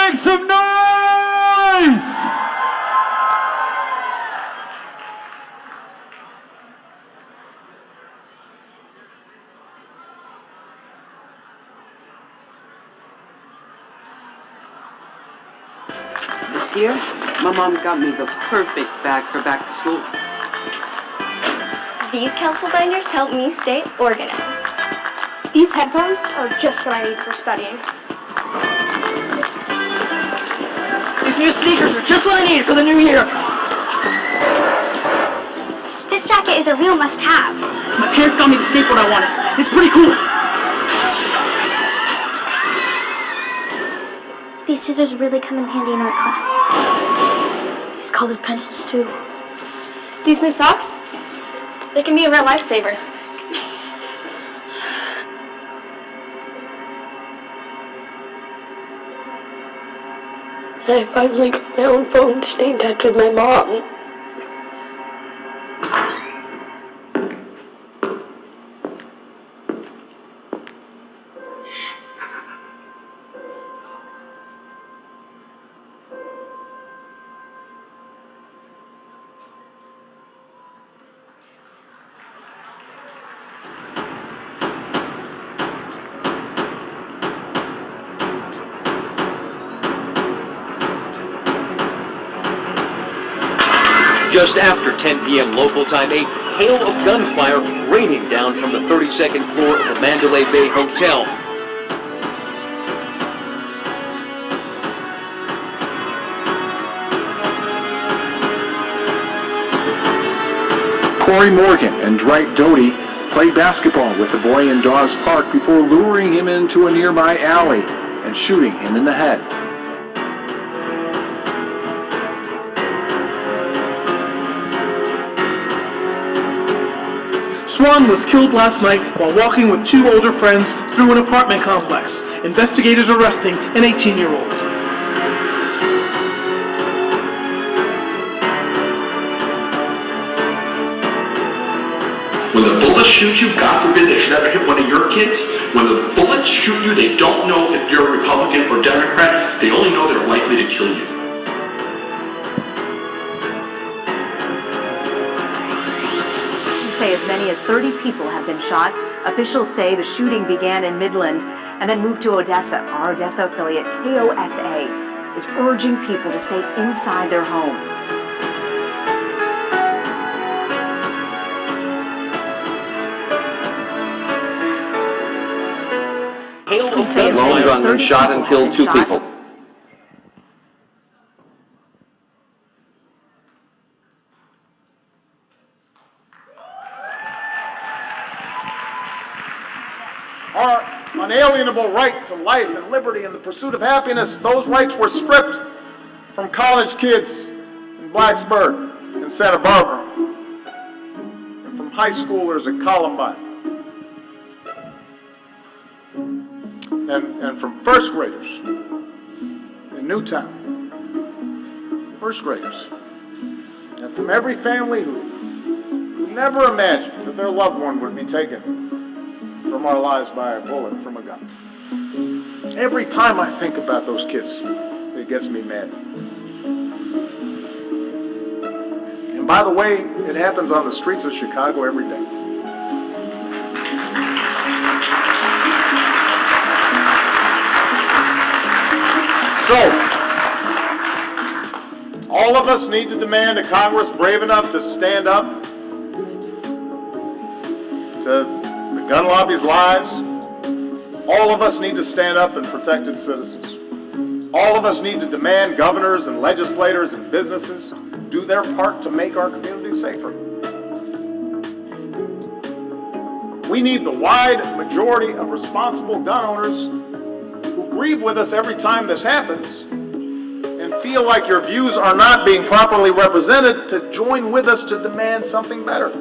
Make some noise! This year, my mom got me the perfect bag for back to school. These colorful binders help me stay organized. These headphones are just what I need for studying. These new sneakers are just what I need for the new year. This jacket is a real must-have. My parents got me the skateboard I wanted. It's pretty cool. These scissors really come in handy in art class. These colored pencils too. These new socks? They can be a real lifesaver. I finally got my own phone to stay in touch with my mom. Just after 10 p.m. local time, a hail of gunfire raining down from the 32nd floor of the Mandalay Bay Hotel. Corey Morgan and Dwight Doty played basketball with the boy in Dawes Park before luring him into a nearby alley and shooting him in the head. Swan was killed last night while walking with two older friends through an apartment complex. Investigators arresting an 18-year-old. When the bullets shoot you, God forbid they should ever hit one of your kids. When the bullets shoot you, they don't know if you're a Republican or Democrat. They only know they're likely to kill you. Say as many as 30 people have been shot. Officials say the shooting began in Midland and then moved to Odessa. Our Odessa affiliate, KOSA, is urging people to stay inside their home. A lone gunman shot and killed two people. Our unalienable right to life and liberty and the pursuit of happiness, those rights were stripped from college kids in Blacksburg and Santa Barbara, and from high schoolers at Columbine, and from first graders in Newtown, first graders, and from every family who never imagined that their loved one would be taken from our lives by a bullet from a gun. Every time I think about those kids, it gets me mad. And by the way, it happens on the streets of Chicago every day. So, all of us need to demand a Congress brave enough to stand up to the gun lobby's lies. All of us need to stand up and protect its citizens. All of us need to demand governors and legislators and businesses do their part to make our communities safer. We need the wide majority of responsible gun owners who grieve with us every time this happens and feel like your views are not being properly represented to join with us to demand something better.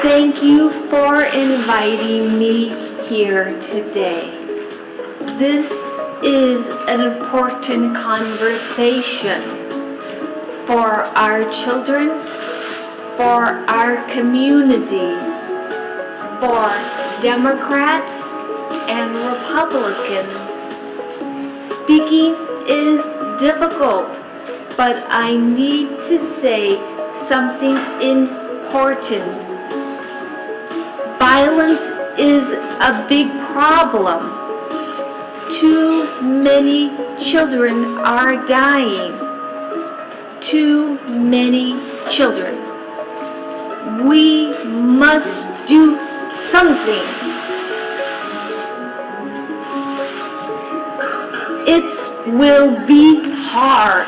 Thank you for inviting me here today. This is an important conversation for our children, for our communities, for Democrats and Republicans. Speaking is difficult, but I need to say something important. Violence is a big problem. Too many children are dying. Too many children. We must do something. It will be hard,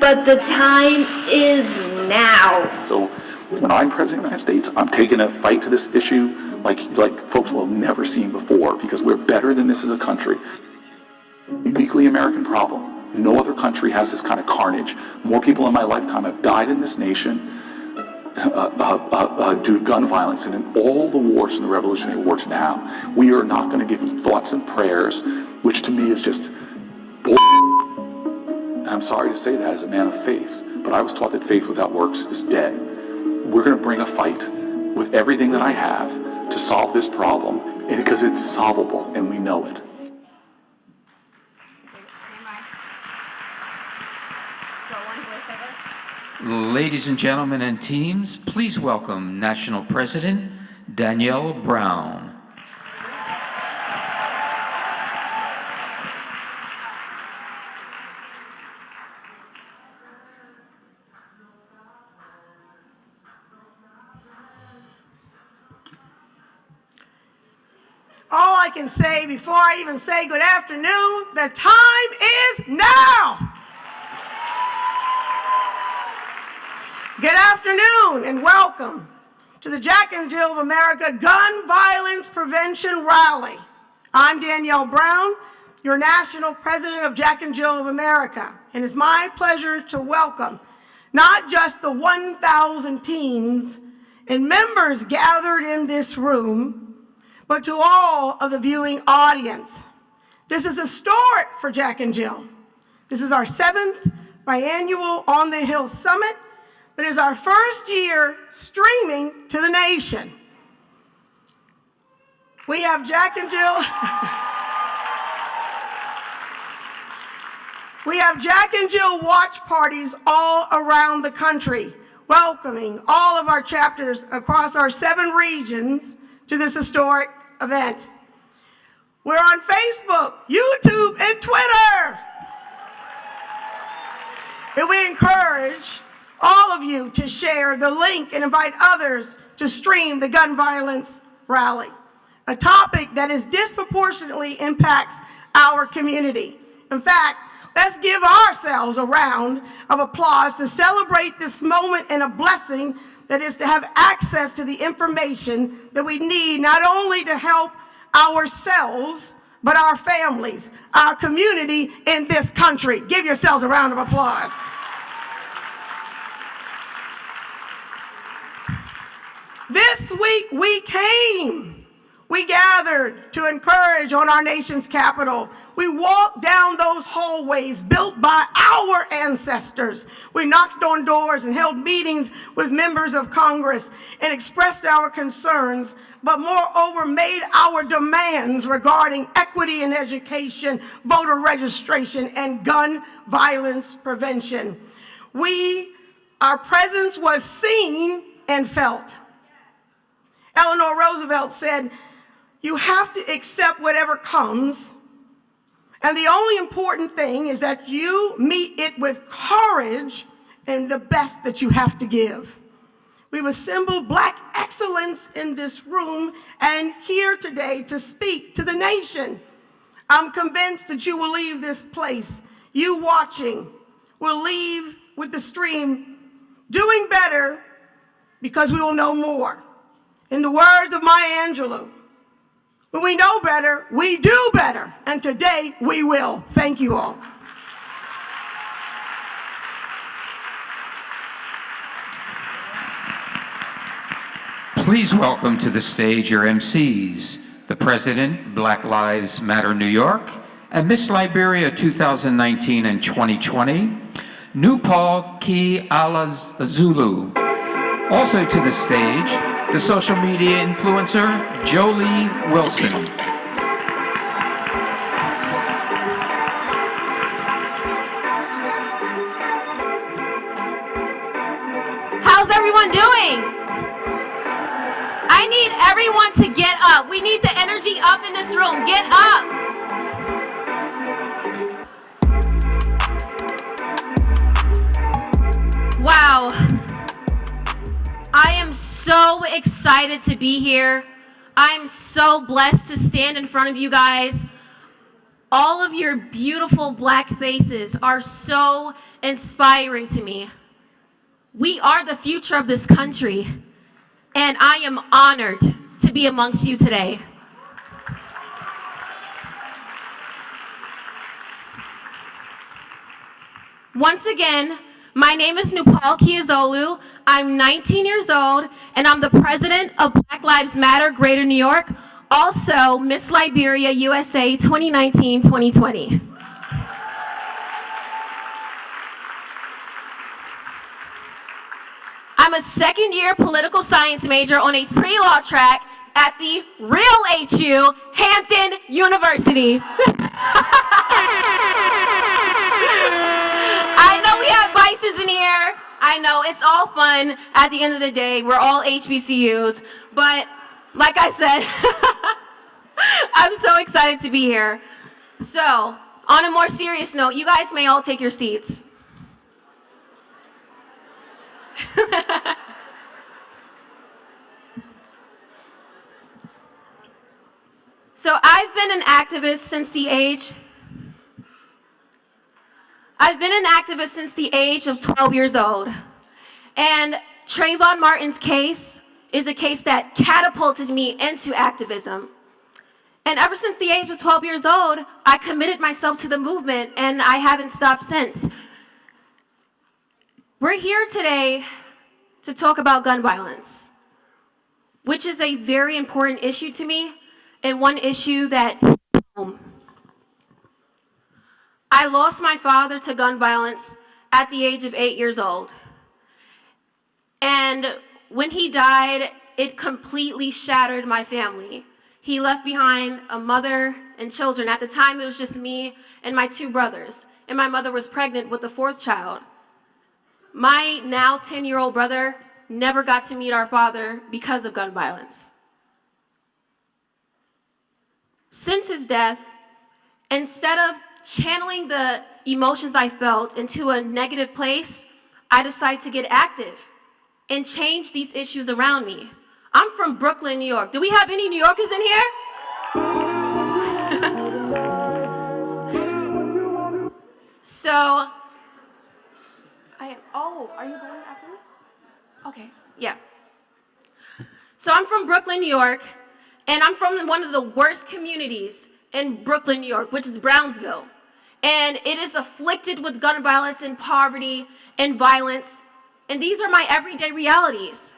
but the time is now. So when I'm President of the United States, I'm taking a fight to this issue like folks will have never seen before, because we're better than this as a country. Uniquely American problem. No other country has this kind of carnage. More people in my lifetime have died in this nation due to gun violence and in all the wars from the Revolutionary War to now. We are not going to give thoughts and prayers, which to me is just bull. And I'm sorry to say that as a man of faith, but I was taught that faith without works is dead. We're going to bring a fight with everything that I have to solve this problem, and because it's solvable and we know it. Ladies and gentlemen and teams, please welcome National President Danielle Brown. All I can say before I even say good afternoon, the time is now. Good afternoon and welcome to the Jack and Jill of America Gun Violence Prevention Rally. I'm Danielle Brown, your National President of Jack and Jill of America, and it's my pleasure to welcome not just the 1,000 teens and members gathered in this room, but to all of the viewing audience. This is historic for Jack and Jill. This is our 7th biannual On the Hill Summit, but it is our first year streaming to the nation. We have Jack and Jill. We have Jack and Jill watch parties all around the country, welcoming all of our chapters across our 7 regions to this historic event. We're on Facebook, YouTube, and Twitter. And we encourage all of you to share the link and invite others to stream the gun violence rally, a topic that is disproportionately impacts our community. In fact, let's give ourselves a round of applause to celebrate this moment and a blessing that is to have access to the information that we need not only to help ourselves, but our families, our community in this country. Give yourselves a round of applause. This week we gathered to encourage on our nation's capital. We walked down those hallways built by our ancestors. We knocked on doors and held meetings with members of Congress and expressed our concerns, but moreover made our demands regarding equity in education, voter registration, and gun violence prevention. Our presence was seen and felt. Eleanor Roosevelt said, "You have to accept whatever comes, and the only important thing is that you meet it with courage and the best that you have to give." We've assembled Black excellence in this room and here today to speak to the nation. I'm convinced that you will leave this place, you watching, will leave with the stream doing better because we will know more. In the words of Maya Angelou, when we know better, we do better. And today we will. Thank you all. Please welcome to the stage your MCs, the President, Black Lives Matter New York, and Miss Liberia 2019 and 2020, Nupal Ki Alazulu. Also to the stage, the social media influencer, Jolie Wilson. I need everyone to get up. We need the energy up in this room. Get up. Wow. I am so excited to be here. I'm so blessed to stand in front of you guys. All of your beautiful black faces are so inspiring to me. We are the future of this country, and I am honored to be amongst you today. Once again, my name is Nupal Kiazolu. I'm 19 years old, and I'm the president of Black Lives Matter Greater New York, also Miss Liberia USA 2019-2020. I'm a second-year political science major on a pre-law track at the real HU, Hampton University. I know we have Bisons in here. I know, it's all fun. At the end of the day, we're all HBCUs. But like I said, I'm so excited to be here. So, on a more serious note, you guys may all take your seats. So I've been an activist since the age of 12 years old. And Trayvon Martin's case is a case that catapulted me into activism. And ever since the age of 12 years old, I committed myself to the movement, and I haven't stopped since. We're here today to talk about gun violence, which is a very important issue to me, and one issue that I lost my father to gun violence at the age of 8 years old. And when he died, it completely shattered my family. He left behind a mother and children. At the time, it was just me and my 2 brothers, and my mother was pregnant with the 4th child. My now 10-year-old brother never got to meet our father because of gun violence. Since his death, instead of channeling the emotions I felt into a negative place, I decided to get active and change these issues around me. I'm from Brooklyn, New York. Do we have any New Yorkers in here? So, are you going after me? Okay, yeah. So I'm from Brooklyn, New York, and I'm from one of the worst communities in Brooklyn, New York, which is Brownsville. And it is afflicted with gun violence and poverty and violence. And these are my everyday realities.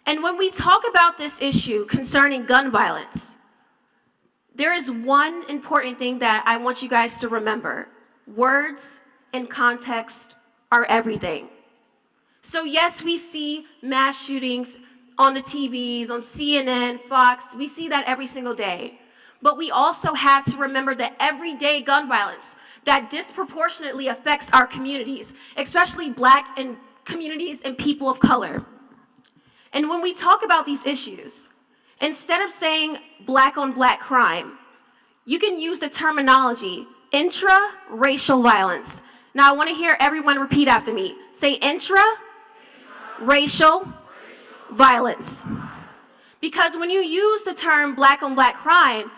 And when we talk about this issue concerning gun violence, there is one important thing that I want you guys to remember. Words and context are everything. So yes, we see mass shootings on the TVs, on CNN, Fox. We see that every single day. But we also have to remember the everyday gun violence that disproportionately affects our communities, especially Black and communities and people of color. And when we talk about these issues, instead of saying Black on Black crime, you can use the terminology intra-racial violence. Now I want to hear everyone repeat after me. Say intra-racial violence. Because when you use the term Black on Black crime,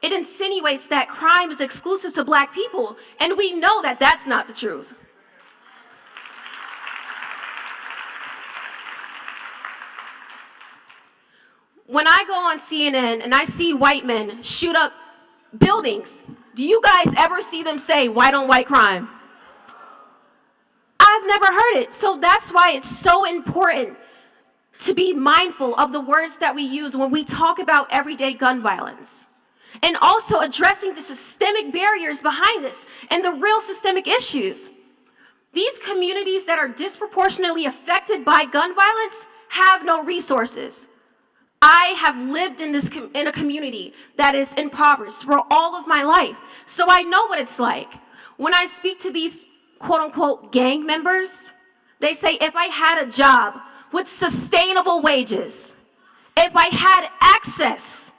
it insinuates that crime is exclusive to Black people, and we know that that's not the truth. When I go on CNN and I see white men shoot up buildings, do you guys ever see them say white on white crime? I've never heard it. So that's why it's so important to be mindful of the words that we use when we talk about everyday gun violence. And also addressing the systemic barriers behind this and the real systemic issues. These communities that are disproportionately affected by gun violence have no resources. I have lived in a community that is impoverished for all of my life, so I know what it's like. When I speak to these quote-unquote gang members, they say if I had a job with sustainable wages if I had access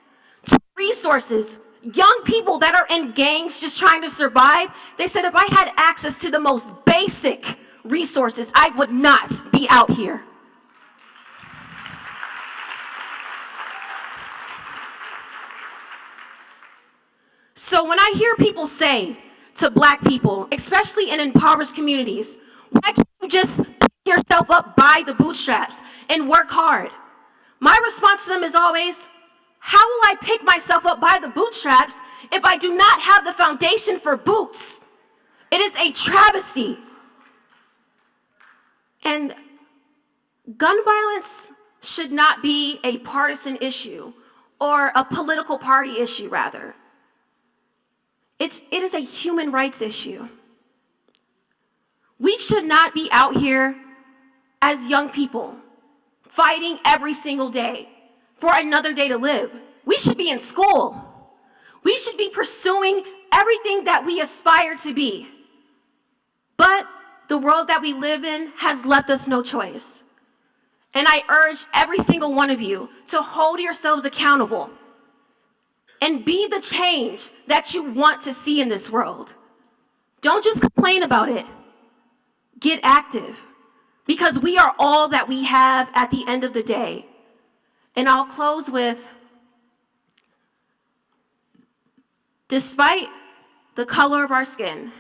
to resources, young people that are in gangs just trying to survive, they said if I had access to the most basic resources, I would not be out here. So when I hear people say to Black people, especially in impoverished communities, why can't you just pick yourself up by the bootstraps and work hard? My response to them is always, how will I pick myself up by the bootstraps if I do not have the foundation for boots? It is a travesty. And gun violence should not be a partisan issue or a political party issue, rather. It is a human rights issue. We should not be out here as young people fighting every single day for another day to live. We should be in school. We should be pursuing everything that we aspire to be. But the world that we live in has left us no choice. And I urge every single one of you to hold yourselves accountable and be the change that you want to see in this world. Don't just complain about it. Get active, because we are all that we have at the end of the day. And I'll close with, despite the color of our skin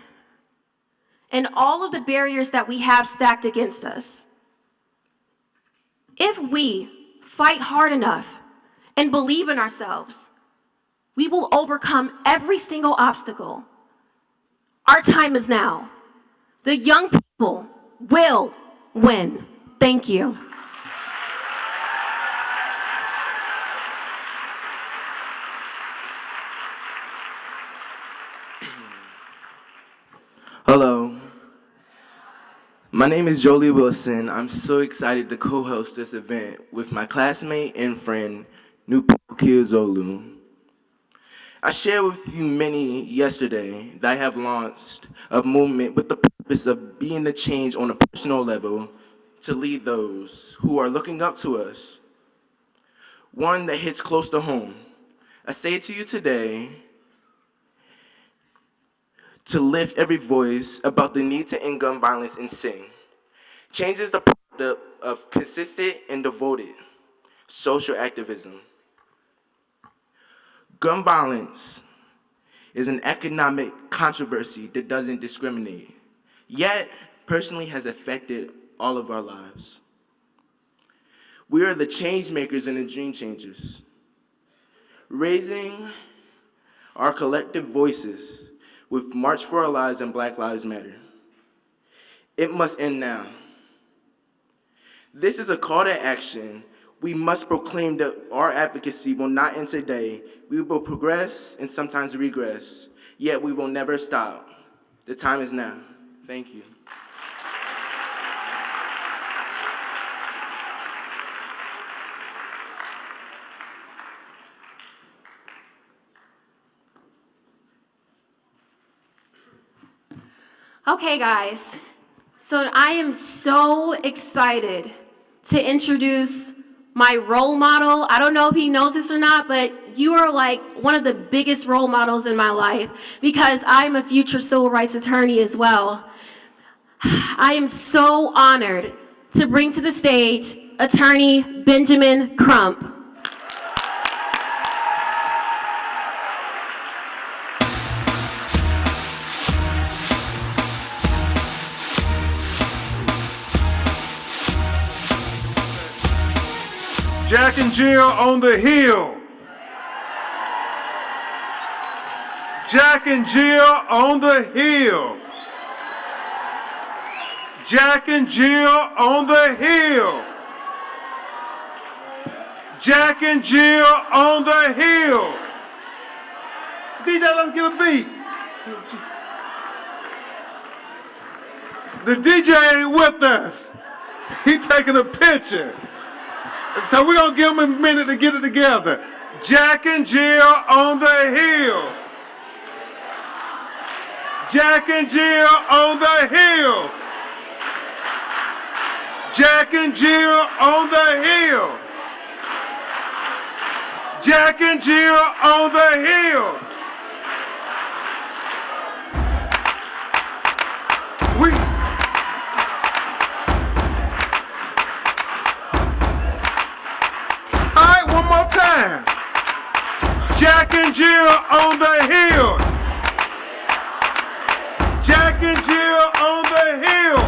and all of the barriers that we have stacked against us, if we fight hard enough and believe in ourselves, we will overcome every single obstacle. Our time is now. The young people will win. Thank you. Hello. My name is Jolie Wilson. I'm so excited to co-host this event with my classmate and friend, Nupu Kiozolu. I shared with you many yesterday that I have launched a movement with the purpose of being the change on a personal level to lead those who are looking up to us. One that hits close to home. I say to you today to lift every voice about the need to end gun violence and sing. Change is the product of consistent and devoted social activism. Gun violence is an economic controversy that doesn't discriminate, yet personally has affected all of our lives. We are the change makers and the dream changers, raising our collective voices with March for Our Lives and Black Lives Matter. It must end now. This is a call to action. We must proclaim that our advocacy will not end today. We will progress and sometimes regress, yet we will never stop. The time is now. Thank you. Okay, guys, so I am so excited to introduce my role model. I don't know if he knows this or not, but you are like one of the biggest role models in my life because I'm a future civil rights attorney as well. I am so honored to bring to the stage Attorney Benjamin Crump. Jack and Jill on the hill. Jack and Jill on the hill. Jack and Jill on the hill. Jack and Jill on the hill. DJ, let me give a beat. The DJ ain't with us. He taking a picture. So we're going to give him a minute to get it together. Jack and Jill on the hill. Jack and Jill on the hill. Jack and Jill on the hill. Jack and Jill on the hill. All right, one more time. Jack and Jill on the hill. Jack and Jill on the hill.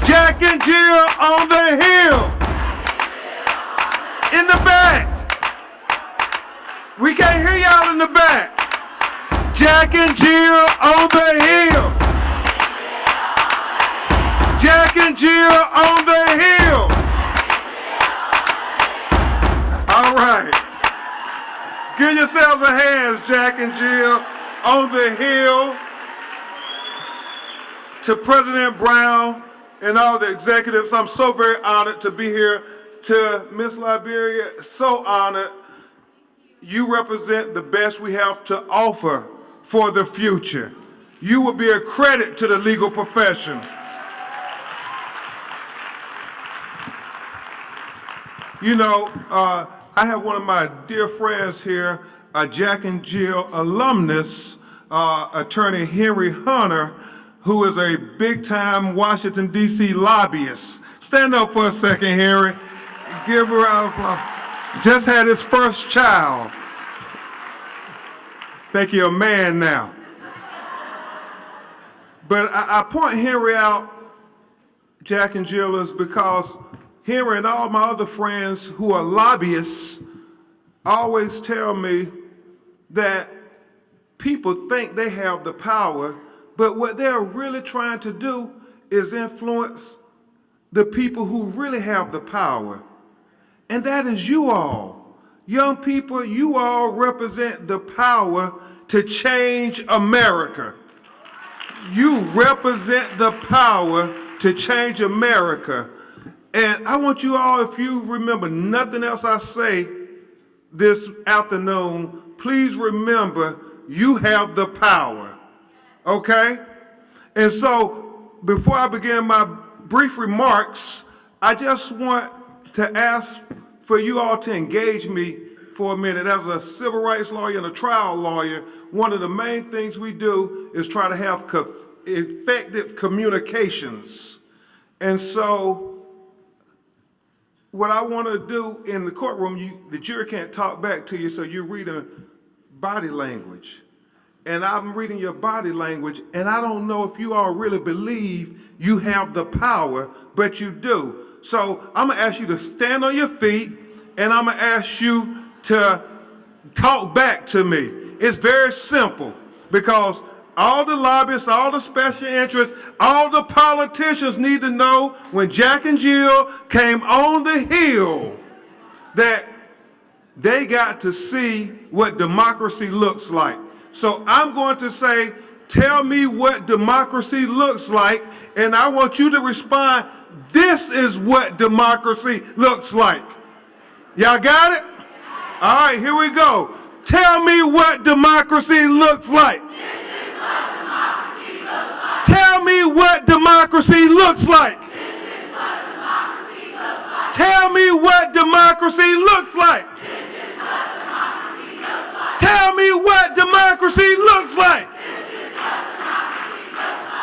Jack and Jill on the hill. In the back. We can't hear y'all in the back. Jack and Jill on the hill. Jack and Jill on the hill. All right. Give yourselves a hand, Jack and Jill on the hill. To President Brown and all the executives, I'm so very honored to be here. To Miss Liberia, so honored. You represent the best we have to offer for the future. You will be a credit to the legal profession. You know, I have one of my dear friends here, a Jack and Jill alumnus, attorney Henry Hunter, who is a big-time Washington, D.C. lobbyist. Stand up for a second, Henry. Give her a round of applause. Just had his first child. Think you're a man now. But I point Henry out, Jack and Jill, is because Henry and all my other friends who are lobbyists always tell me that people think they have the power, but what they're really trying to do is influence the people who really have the power. And that is you all. Young people, you all represent the power to change America. You represent the power to change America. And I want you all, if you remember nothing else I say this afternoon, please remember you have the power, okay? And so before I begin my brief remarks, I just want to ask for you all to engage me for a minute. As a civil rights lawyer and a trial lawyer, one of the main things we do is try to have effective communications. And so what I want to do in the courtroom, the jury can't talk back to you, so you're reading body language. And I'm reading your body language, and I don't know if you all really believe you have the power, but you do. So I'm gonna ask you to stand on your feet, and I'm gonna ask you to talk back to me. It's very simple, because all the lobbyists, all the special interests, all the politicians need to know when Jack and Jill came on the hill that they got to see what democracy looks like. So I'm going to say, tell me what democracy looks like, and I want you to respond, this is what democracy looks like. Y'all got it? All right, here we go. Tell me what democracy looks like. Tell me what democracy looks like. Tell me what democracy looks like. Tell me what democracy looks like.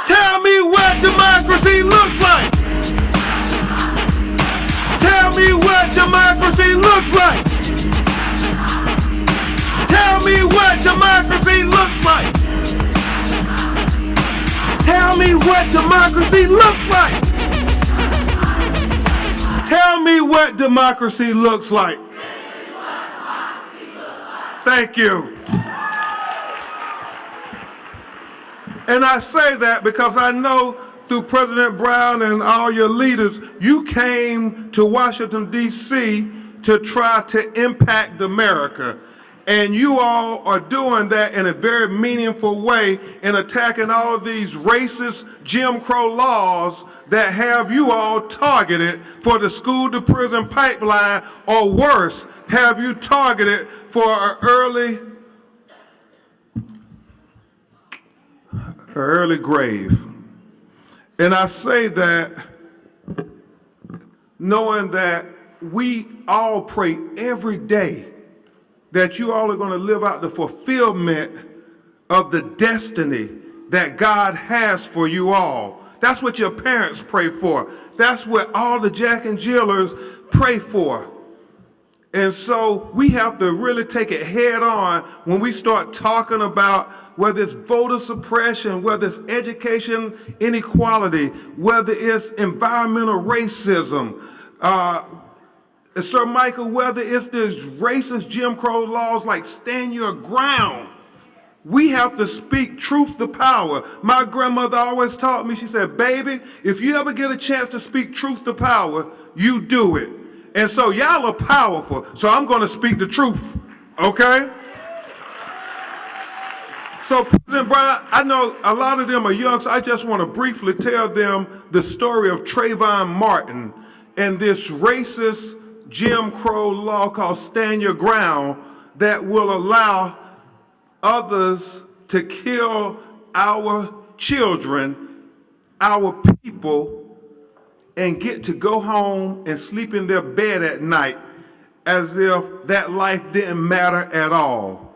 Tell me what democracy looks like. Tell me what democracy looks like. Tell me what democracy looks like. Tell me what democracy looks like. Tell me what democracy looks like. Thank you. And I say that because I know through President Brown and all your leaders, you came to Washington, D.C. to try to impact America. And you all are doing that in a very meaningful way in attacking all of these racist Jim Crow laws that have you all targeted for the school to prison pipeline, or worse, have you targeted for an early grave. And I say that knowing that we all pray every day that you all are going to live out the fulfillment of the destiny that God has for you all. That's what your parents pray for. That's what all the Jack and Jillers pray for. And so we have to really take it head on when we start talking about whether it's voter suppression, whether it's education inequality, whether it's environmental racism, Sir Michael, whether it's this racist Jim Crow laws like stand your ground. We have to speak truth to power. My grandmother always taught me, she said, baby, if you ever get a chance to speak truth to power, you do it. And so y'all are powerful, so I'm going to speak the truth, okay? So President Brown, I know a lot of them are young, so I just want to briefly tell them the story of Trayvon Martin and this racist Jim Crow law called Stand Your Ground that will allow others to kill our children, our people, and get to go home and sleep in their bed at night as if that life didn't matter at all.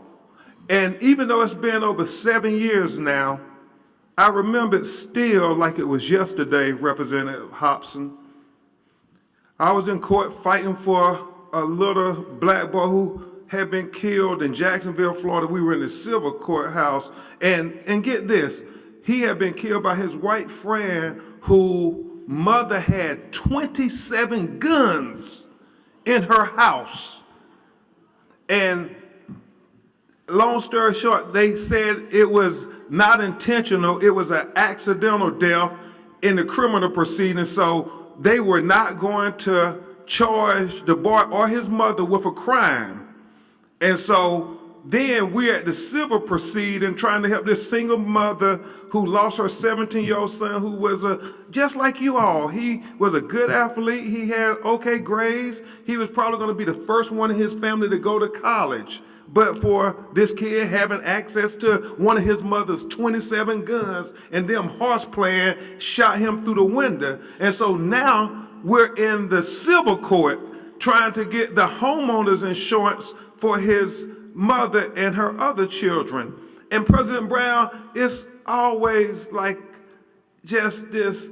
And even though it's been over 7 years now, I remember it still like it was yesterday, Representative Hobson. I was in court fighting for a little black boy who had been killed in Jacksonville, Florida. We were in the civil courthouse, and get this, he had been killed by his white friend whose mother had 27 guns in her house. And long story short, they said it was not intentional, it was an accidental death in the criminal proceeding, so they were not going to charge the boy or his mother with a crime. And so then we're at the civil proceeding trying to help this single mother who lost her 17-year-old son who was just like you all. He was a good athlete. He had okay grades. He was probably going to be the first one in his family to go to college. But for this kid having access to one of his mother's 27 guns and them horse playing shot him through the window. And so now we're in the civil court trying to get the homeowner's insurance for his mother and her other children. And President Brown, it's always like just this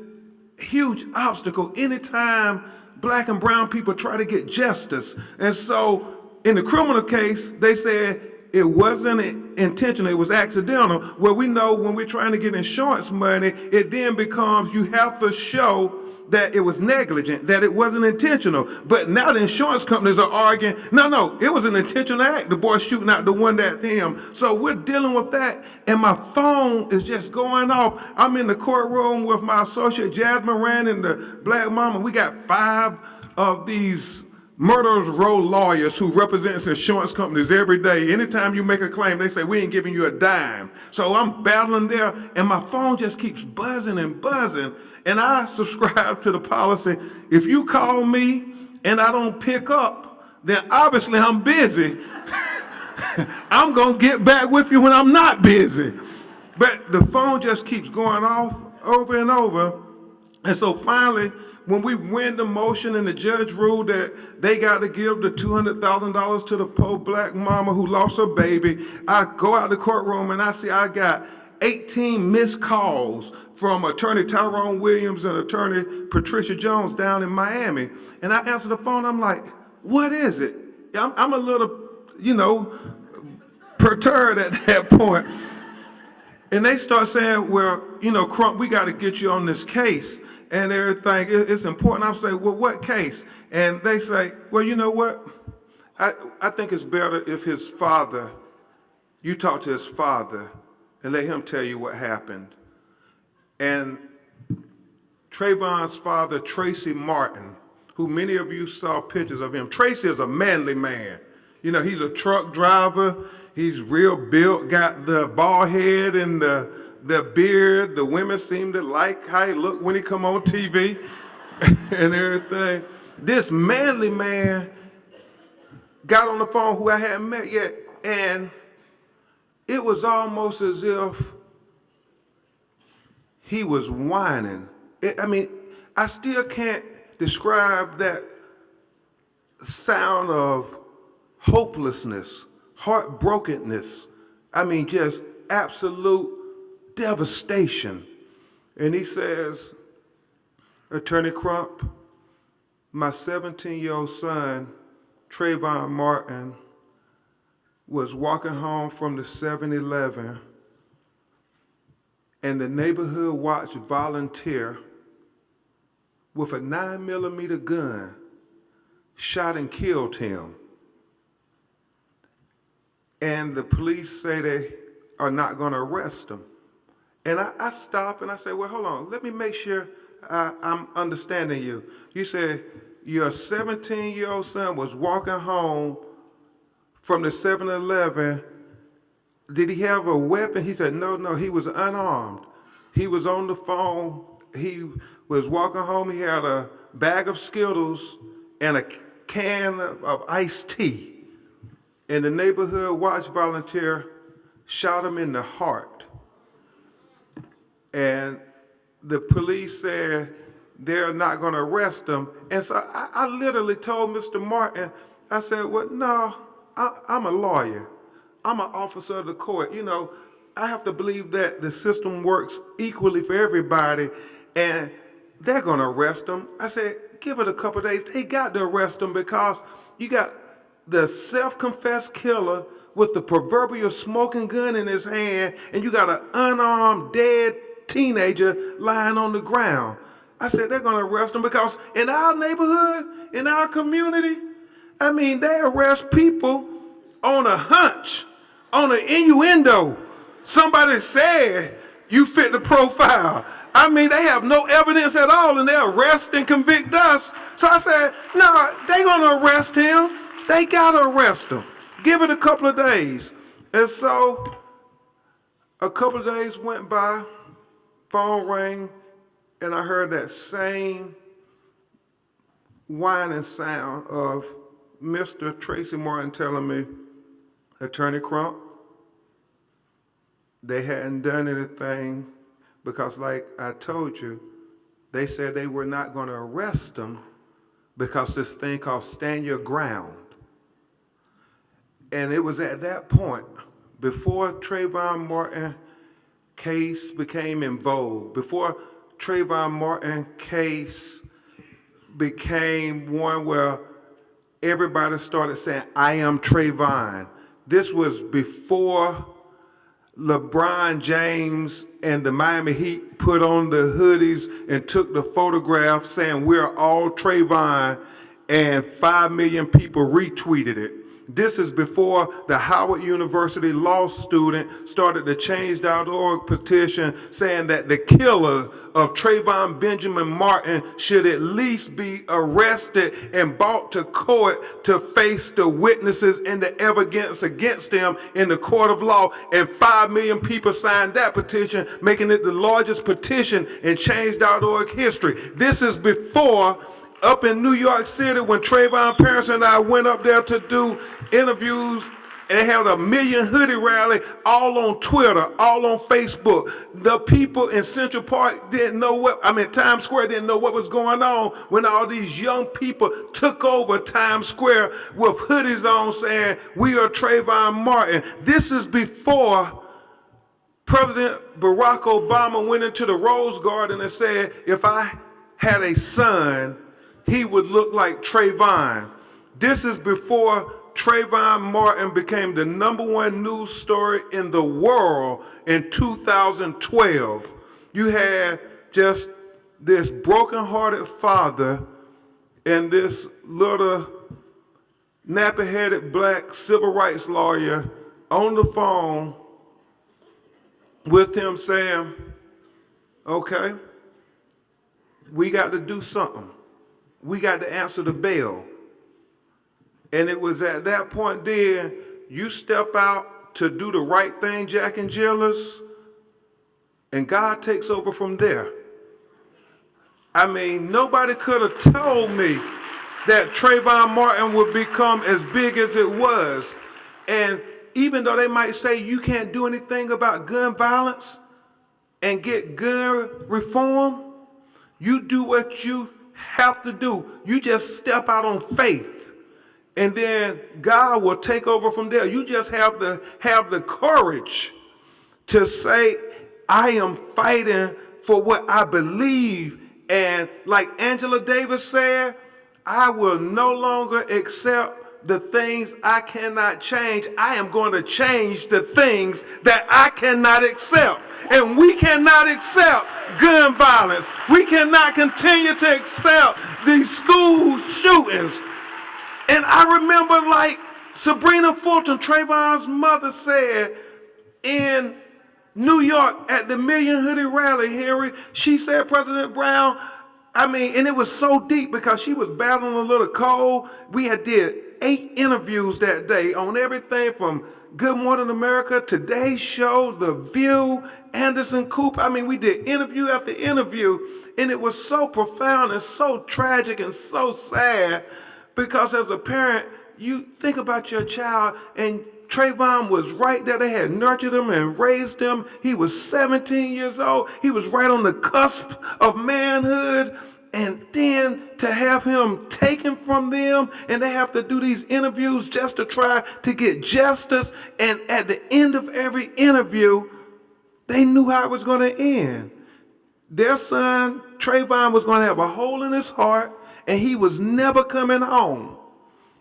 huge obstacle anytime black and brown people try to get justice. And so in the criminal case, they said it wasn't intentional, it was accidental. Well, we know when we're trying to get insurance money, it then becomes you have to show that it was negligent, that it wasn't intentional. But now the insurance companies are arguing, no, it was an intentional act. The boy shooting out the window at him. So we're dealing with that, and my phone is just going off. I'm in the courtroom with my associate Jasmine Rand and the black mama. We got 5 of these murderers row lawyers who represents insurance companies every day. Anytime you make a claim, they say, we ain't giving you a dime. So I'm battling there, and my phone just keeps buzzing and buzzing. And I subscribe to the policy, if you call me and I don't pick up, then obviously I'm busy. I'm going to get back with you when I'm not busy. But the phone just keeps going off over and over. And so finally, when we win the motion and the judge ruled that they got to give the $200,000 to the poor black mama who lost her baby, I go out the courtroom and I see I got 18 missed calls from Attorney Tyrone Williams and Attorney Patricia Jones down in Miami. And I answer the phone, I'm like, what is it? I'm a little, perturbed at that point. And they start saying, well, Crump, we got to get you on this case and everything. It's important. I say, well, what case? And they say, well, you know what? I think it's better if you talk to his father and let him tell you what happened. And Trayvon's father, Tracy Martin, who many of you saw pictures of him. Tracy is a manly man. He's a truck driver. He's real built, got the bald head and the beard. The women seem to like how he looked when he come on TV and everything. This manly man got on the phone who I hadn't met yet, and it was almost as if he was whining. I still can't describe that sound of hopelessness, heartbrokenness. I mean, just absolute devastation. And he says, Attorney Crump, my 17-year-old son, Trayvon Martin, was walking home from the 7-Eleven, and the neighborhood watch volunteer with a 9mm gun shot and killed him. And the police say they are not going to arrest him. And I stop and I say, well, hold on, let me make sure I'm understanding you. You said your 17-year-old son was walking home from the 7-Eleven. Did he have a weapon? He said, no, he was unarmed. He was on the phone. He was walking home. He had a bag of Skittles and a can of iced tea. And the neighborhood watch volunteer shot him in the heart. And the police said they're not going to arrest him. And so I literally told Mr. Martin, I said, well, no, I'm a lawyer. I'm an officer of the court. You know, I have to believe that the system works equally for everybody, and they're going to arrest him. I said, give it a couple of days. They got to arrest him because you got the self-confessed killer with the proverbial smoking gun in his hand, and you got an unarmed, dead teenager lying on the ground. I said, they're going to arrest him because in our neighborhood, in our community, I mean, they arrest people on a hunch, on an innuendo. Somebody said you fit the profile. I mean, they have no evidence at all, and they arrest and convict us. So I said, no, they're going to arrest him. They got to arrest him. Give it a couple of days. And so a couple of days went by, phone rang, and I heard that same whining sound of Mr. Tracy Martin telling me, Attorney Crump, they hadn't done anything because, like I told you, they said they were not going to arrest him because this thing called stand your ground. And it was at that point, before Trayvon Martin case became in vogue, before Trayvon Martin case became one where everybody started saying, I am Trayvon. This was before LeBron James and the Miami Heat put on the hoodies and took the photograph saying we're all Trayvon, and 5 million people retweeted it. This is before the Howard University law student started the Change.org petition saying that the killer of Trayvon Benjamin Martin should at least be arrested and brought to court to face the witnesses and the evidence against him in the court of law. And 5 million people signed that petition, making it the largest petition in Change.org history. This is before, up in New York City, when Trayvon parents and I went up there to do interviews, and they had a million hoodie rally all on Twitter, all on Facebook. The people in Central Park didn't know Times Square didn't know what was going on when all these young people took over Times Square with hoodies on saying, we are Trayvon Martin. This is before President Barack Obama went into the Rose Garden and said, if I had a son, he would look like Trayvon. This is before Trayvon Martin became the #1 news story in the world in 2012. You had just this broken-hearted father and this little nappy-headed black civil rights lawyer on the phone with him saying, okay, we got to do something. We got to answer the bell. And it was at that point then, you step out to do the right thing, Jack and Jillers, and God takes over from there. I mean, nobody could have told me that Trayvon Martin would become as big as it was. And even though they might say you can't do anything about gun violence and get gun reform, you do what you have to do. You just step out on faith. and then God will take over from there. You just have to have the courage to say, I am fighting for what I believe. And like Angela Davis said, I will no longer accept the things I cannot change. I am going to change the things that I cannot accept. And we cannot accept gun violence. We cannot continue to accept these school shootings. And I remember, like Sabrina Fulton, Trayvon's mother, said in New York at the Million Hoodie rally, Henry, she said, President Brown, and it was so deep because she was battling a little cold. We had did 8 interviews that day on everything from Good Morning America, Today's Show, The View, Anderson Cooper. We did interview after interview, and it was so profound and so tragic and so sad because as a parent, you think about your child, and Trayvon was right there. They had nurtured him and raised him. He was 17 years old. He was right on the cusp of manhood. And then to have him taken from them, and they have to do these interviews just to try to get justice. And at the end of every interview, they knew how it was going to end. Their son, Trayvon, was going to have a hole in his heart, and he was never coming home.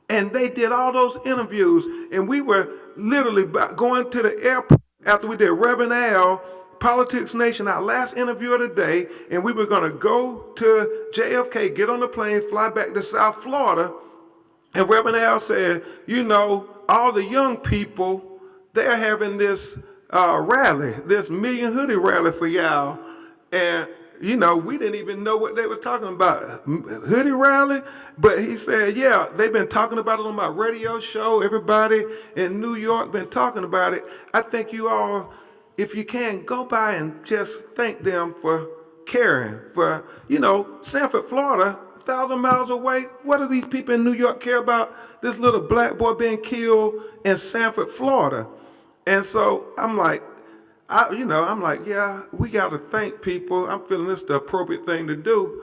And they did all those interviews, and we were literally going to the airport after we did Reverend Al, Politics Nation, our last interview of the day, and we were going to go to JFK, get on the plane, fly back to South Florida. And Reverend Al said, all the young people, they're having this rally, this Million Hoodie rally for y'all. And we didn't even know what they were talking about. Hoodie rally? But he said, yeah, they've been talking about it on my radio show. Everybody in New York been talking about it. I think you all, if you can, go by and just thank them for caring. For, Sanford, Florida, 1,000 miles away. What do these people in New York care about this little black boy being killed in Sanford, Florida? And so I'm like, yeah, we got to thank people. I'm feeling this is the appropriate thing to do.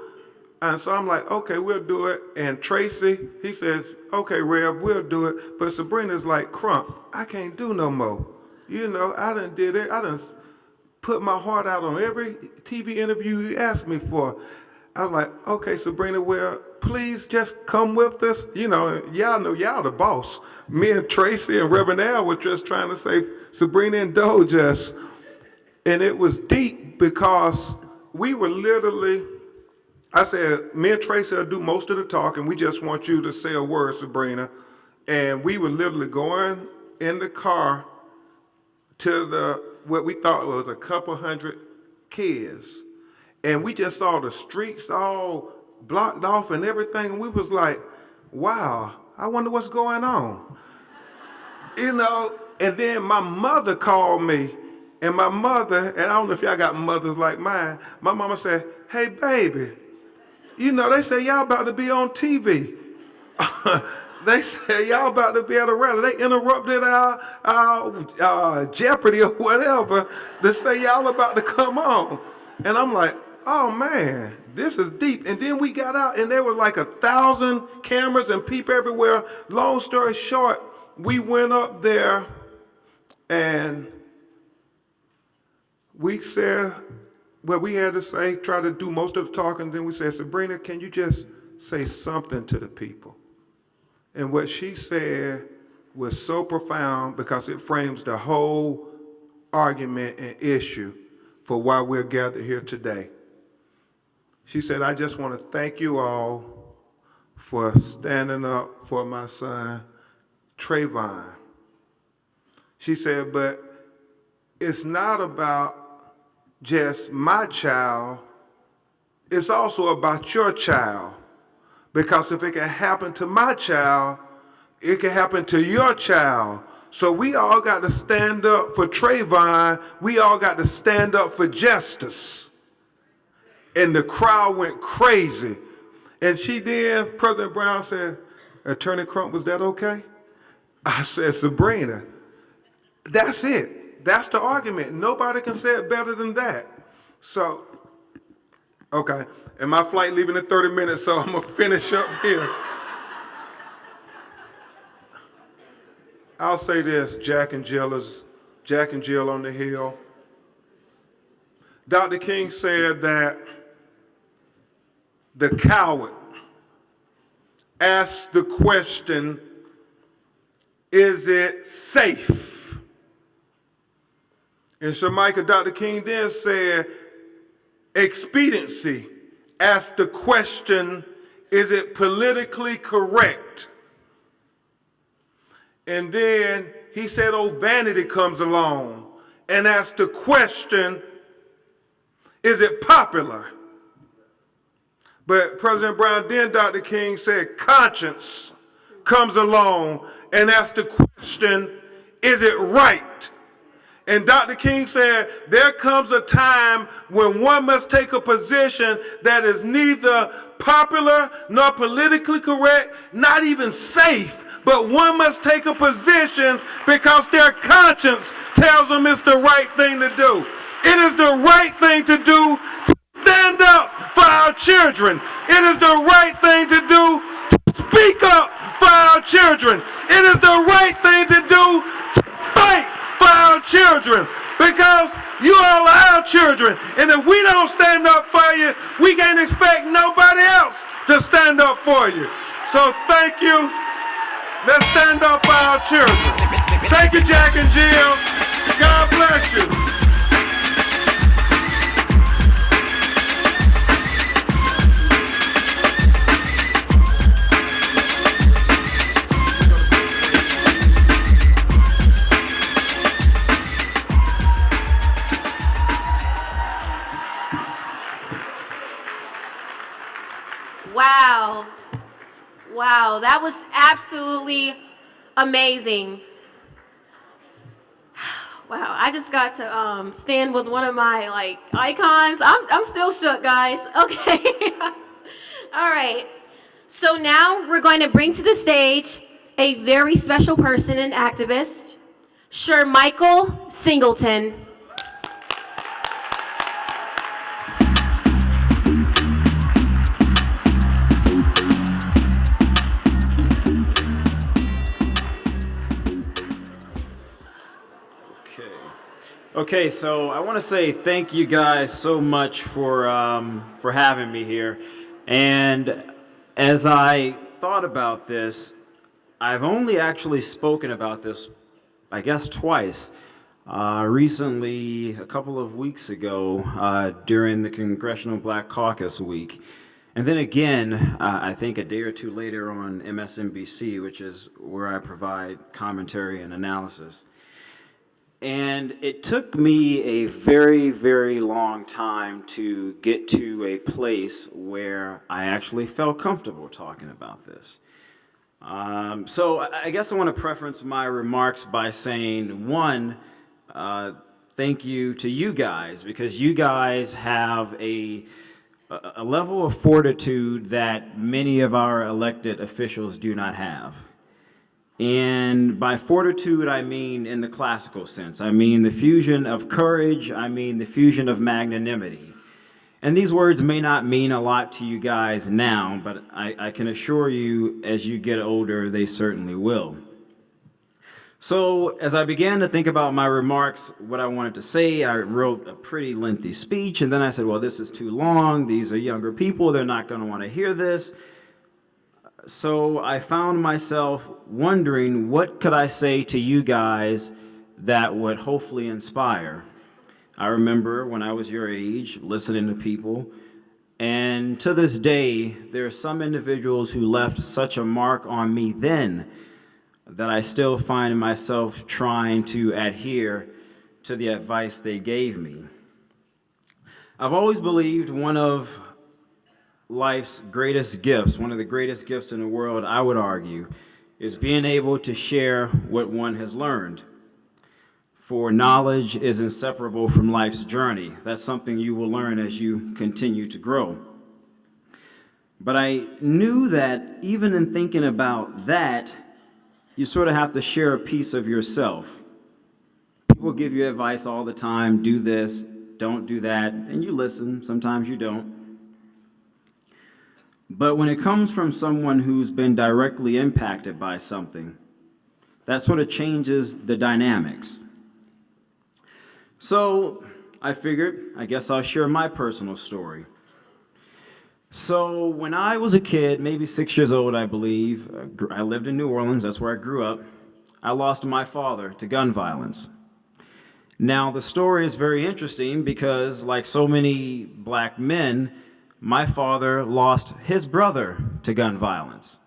And so I'm like, okay, we'll do it. And Tracy, he says, okay, Rev, we'll do it. But Sabrina's like, Crump, I can't do no more. I done did it. I done put my heart out on every TV interview you asked me for. I was like, okay, Sabrina, well, please just come with us. Y'all know y'all the boss. Me and Tracy and Reverend Al were just trying to say, Sabrina, indulge us. And it was deep because we were literally, I said, me and Tracy will do most of the talking. We just want you to say a word, Sabrina. And we were literally going in the car to what we thought was a couple hundred kids. And we just saw the streets all blocked off and everything. And we was like, wow, I wonder what's going on. And then my mother called me. And my mother, and I don't know if y'all got mothers like mine, my mama said, hey, baby, they say y'all about to be on TV. They said y'all about to be at a rally. They interrupted our Jeopardy or whatever to say y'all about to come on. And I'm like, oh, man, this is deep. And then we got out, and there were like 1,000 cameras and people everywhere. Long story short, we went up there, and we said what we had to say, try to do most of the talking. Then we said, Sabrina, can you just say something to the people? And what she said was so profound because it frames the whole argument and issue for why we're gathered here today. She said, I just want to thank you all for standing up for my son, Trayvon. She said, but it's not about just my child, it's also about your child. Because if it can happen to my child, it can happen to your child. So we all got to stand up for Trayvon. We all got to stand up for justice. And the crowd went crazy. And President Brown said, Attorney Crump, was that okay? I said, Sabrina, that's it. That's the argument. Nobody can say it better than that. So, okay. And my flight leaving in 30 minutes, so I'm going to finish up here. I'll say this, Jack and Jill on the Hill. Dr. King said that the coward asked the question, is it safe? And Shamika, Dr. King then said, expediency asked the question, is it politically correct? And then he said, oh, vanity comes along and asked the question, is it popular? But President Brown, then Dr. King said, conscience comes along and asks the question, is it right? And Dr. King said, there comes a time when one must take a position that is neither popular nor politically correct, not even safe, but one must take a position because their conscience tells them it's the right thing to do. It is the right thing to do to stand up for our children. It is the right thing to do to speak up for our children. It is the right thing to do to fight for our children, because you all are our children. And if we don't stand up for you, we can't expect nobody else to stand up for you. So thank you. Let's stand up for our children. Thank you, Jack and Jill. God bless you. Wow. Wow, that was absolutely amazing. Wow, I just got to stand with one of my icons. I'm still shook, guys. Okay. All right. So now we're going to bring to the stage a very special person and activist, Shermichael Singleton. Okay, so I want to say thank you guys so much for having me here. And as I thought about this, I've only actually spoken about this, I guess, twice. Recently, a couple of weeks ago, during the Congressional Black Caucus Week. And then again, I think a day or two later on MSNBC, which is where I provide commentary and analysis. And it took me a very, very long time to get to a place where I actually felt comfortable talking about this. So I guess I want to preference my remarks by saying, one, thank you to you guys, because you guys have a level of fortitude that many of our elected officials do not have. And by fortitude, I mean in the classical sense. I mean the fusion of courage. I mean the fusion of magnanimity. And these words may not mean a lot to you guys now, but I can assure you as you get older, they certainly will. So as I began to think about my remarks, what I wanted to say, I wrote a pretty lengthy speech, and then I said, well, this is too long. These are younger people. They're not going to want to hear this. So I found myself wondering, what could I say to you guys that would hopefully inspire? I remember when I was your age, listening to people, and to this day, there are some individuals who left such a mark on me then that I still find myself trying to adhere to the advice they gave me. I've always believed one of life's greatest gifts, one of the greatest gifts in the world, I would argue, is being able to share what one has learned. For knowledge is inseparable from life's journey. That's something you will learn as you continue to grow. But I knew that even in thinking about that, you sort of have to share a piece of yourself. People give you advice all the time, do this, don't do that, and you listen, sometimes you don't. But when it comes from someone who's been directly impacted by something, that sort of changes the dynamics. So I figured, I guess I'll share my personal story. So when I was a kid, maybe 6 years old, I believe, I lived in New Orleans, that's where I grew up. I lost my father to gun violence. Now, the story is very interesting because, like so many black men, my father lost his brother to gun violence.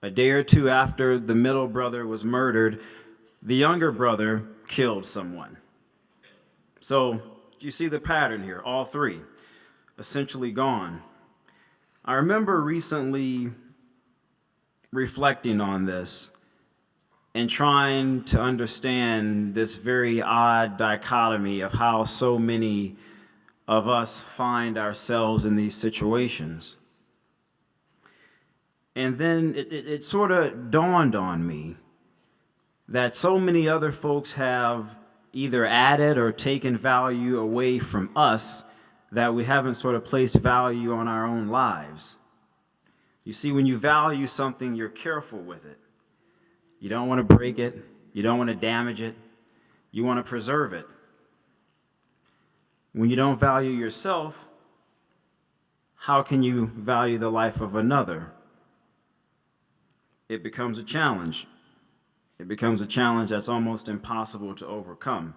A day or two after the middle brother was murdered, the younger brother killed someone. So you see the pattern here, all three essentially gone. I remember recently reflecting on this and trying to understand this very odd dichotomy of how so many of us find ourselves in these situations. And then it sort of dawned on me that so many other folks have either added or taken value away from us that we haven't sort of placed value on our own lives. You see, when you value something, you're careful with it. You don't want to break it. You don't want to damage it. You want to preserve it. When you don't value yourself, how can you value the life of another? It becomes a challenge. It becomes a challenge that's almost impossible to overcome.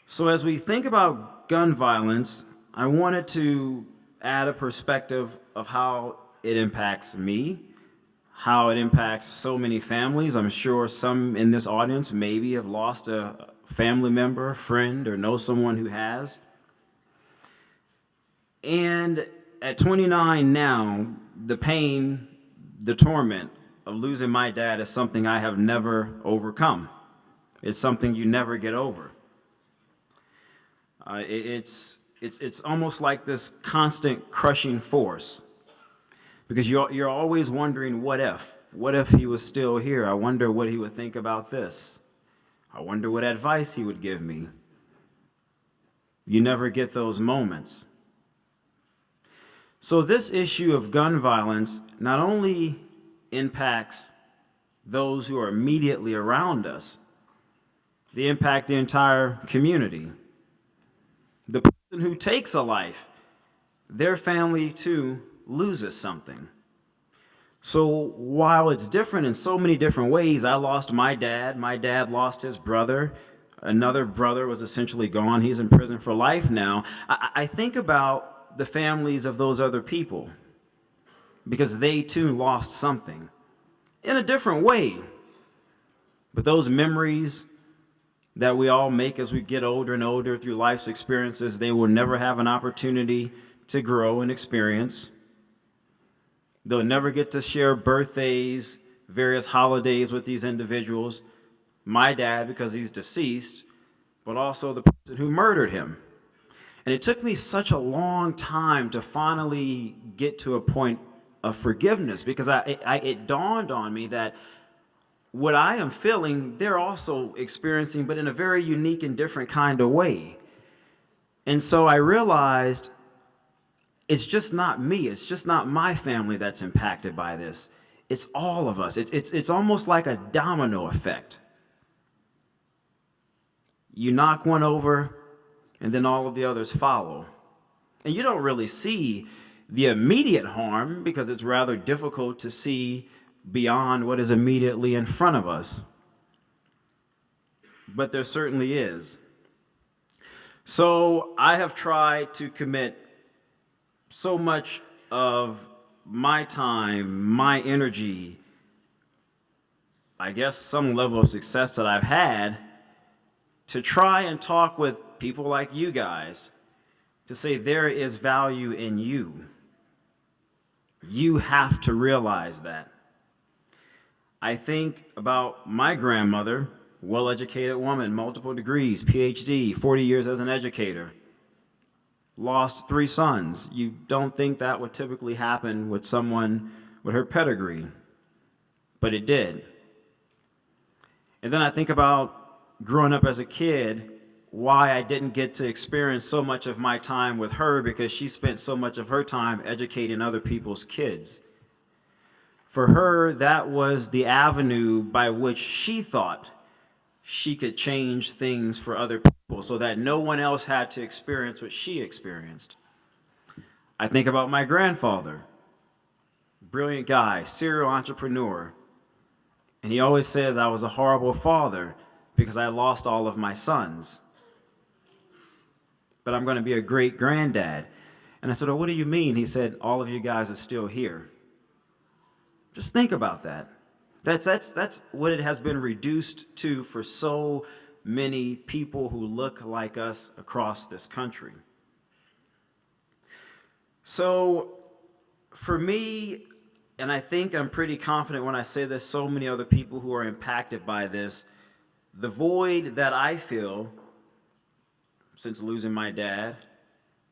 So as we think about gun violence, I wanted to add a perspective of how it impacts me, how it impacts so many families. I'm sure some in this audience maybe have lost a family member, a friend, or know someone who has. And at 29 now, the pain, the torment of losing my dad is something I have never overcome. It's something you never get over. It's almost like this constant crushing force, because you're always wondering, what if he was still here? I wonder what he would think about this. I wonder what advice he would give me. You never get those moments. So this issue of gun violence not only impacts those who are immediately around us, they impact the entire community. The person who takes a life, their family too loses something. So while it's different in so many different ways, I lost my dad lost his brother, another brother was essentially gone, he's in prison for life now. I think about the families of those other people, because they too lost something in a different way. But those memories that we all make as we get older and older through life's experiences, they will never have an opportunity to grow and experience. They'll never get to share birthdays, various holidays with these individuals. My dad, because he's deceased, but also the person who murdered him. And it took me such a long time to finally get to a point of forgiveness, because it dawned on me that what I am feeling, they're also experiencing, but in a very unique and different kind of way. And so I realized it's just not me. It's just not my family that's impacted by this. It's all of us. It's almost like a domino effect. You knock one over, and then all of the others follow. And you don't really see the immediate harm because it's rather difficult to see beyond what is immediately in front of us. But there certainly is. So I have tried to commit so much of my time, my energy, I guess some level of success that I've had, to try and talk with people like you guys, to say there is value in you. You have to realize that. I think about my grandmother, well-educated woman, multiple degrees, PhD, 40 years as an educator, lost 3 sons. You don't think that would typically happen with someone with her pedigree, but it did. And then I think about growing up as a kid, why I didn't get to experience so much of my time with her, because she spent so much of her time educating other people's kids. For her, that was the avenue by which she thought she could change things for other people so that no one else had to experience what she experienced. I think about my grandfather, brilliant guy, serial entrepreneur. And he always says I was a horrible father because I lost all of my sons. But I'm going to be a great granddad. And I said, oh, what do you mean? He said, all of you guys are still here. Just think about that. That's what it has been reduced to for so many people who look like us across this country. So for me, and I think I'm pretty confident when I say this, so many other people who are impacted by this, the void that I feel since losing my dad,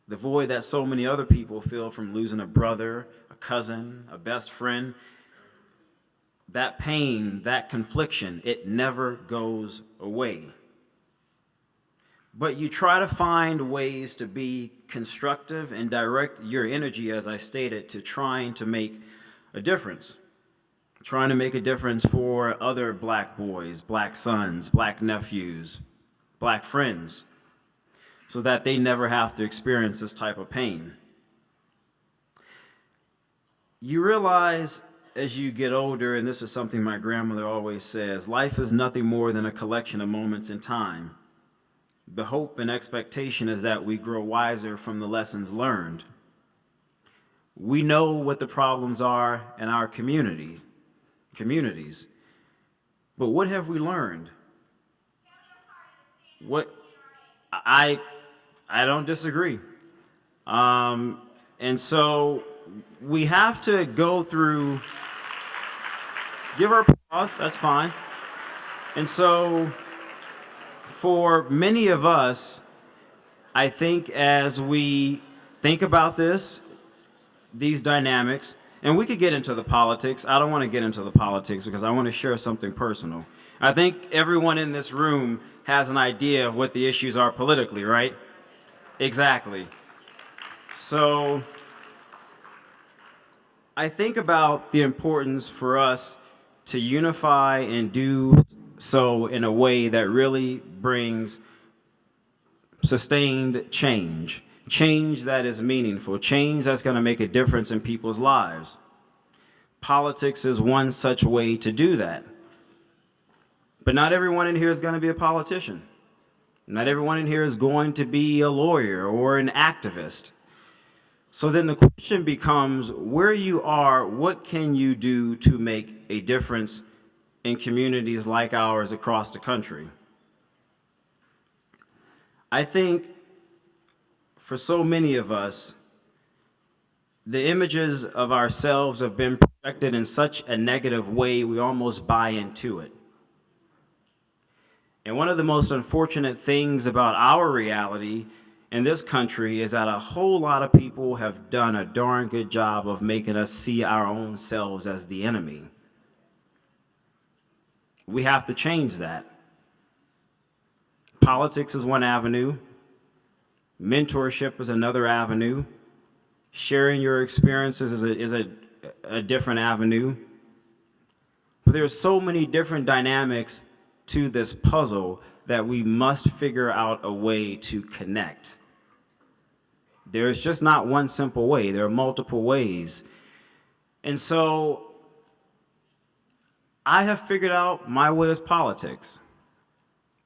the void that so many other people feel from losing a brother, a cousin, a best friend, that pain, that confliction, it never goes away. But you try to find ways to be constructive and direct your energy, as I stated, to trying to make a difference. Trying to make a difference for other black boys, black sons, black nephews, black friends, so that they never have to experience this type of pain. You realize as you get older, and this is something my grandmother always says, life is nothing more than a collection of moments in time. The hope and expectation is that we grow wiser from the lessons learned. We know what the problems are in our communities, but what have we learned? What I don't disagree. And so we have to go through, give her applause, that's fine. And so for many of us, I think as we think about this, these dynamics, and we could get into the politics. I don't want to get into the politics because I want to share something personal. I think everyone in this room has an idea of what the issues are politically, right? Exactly. So I think about the importance for us to unify and do so in a way that really brings sustained change. Change that is meaningful, change that's going to make a difference in people's lives. Politics is one such way to do that. But not everyone in here is going to be a politician. Not everyone in here is going to be a lawyer or an activist. So then the question becomes, where you are, what can you do to make a difference in communities like ours across the country? I think for so many of us, the images of ourselves have been projected in such a negative way, we almost buy into it. And one of the most unfortunate things about our reality in this country is that a whole lot of people have done a darn good job of making us see our own selves as the enemy. We have to change that. Politics is one avenue. Mentorship is another avenue. Sharing your experiences is a different avenue. But there are so many different dynamics to this puzzle that we must figure out a way to connect. There is just not one simple way. There are multiple ways. And so I have figured out my way is politics.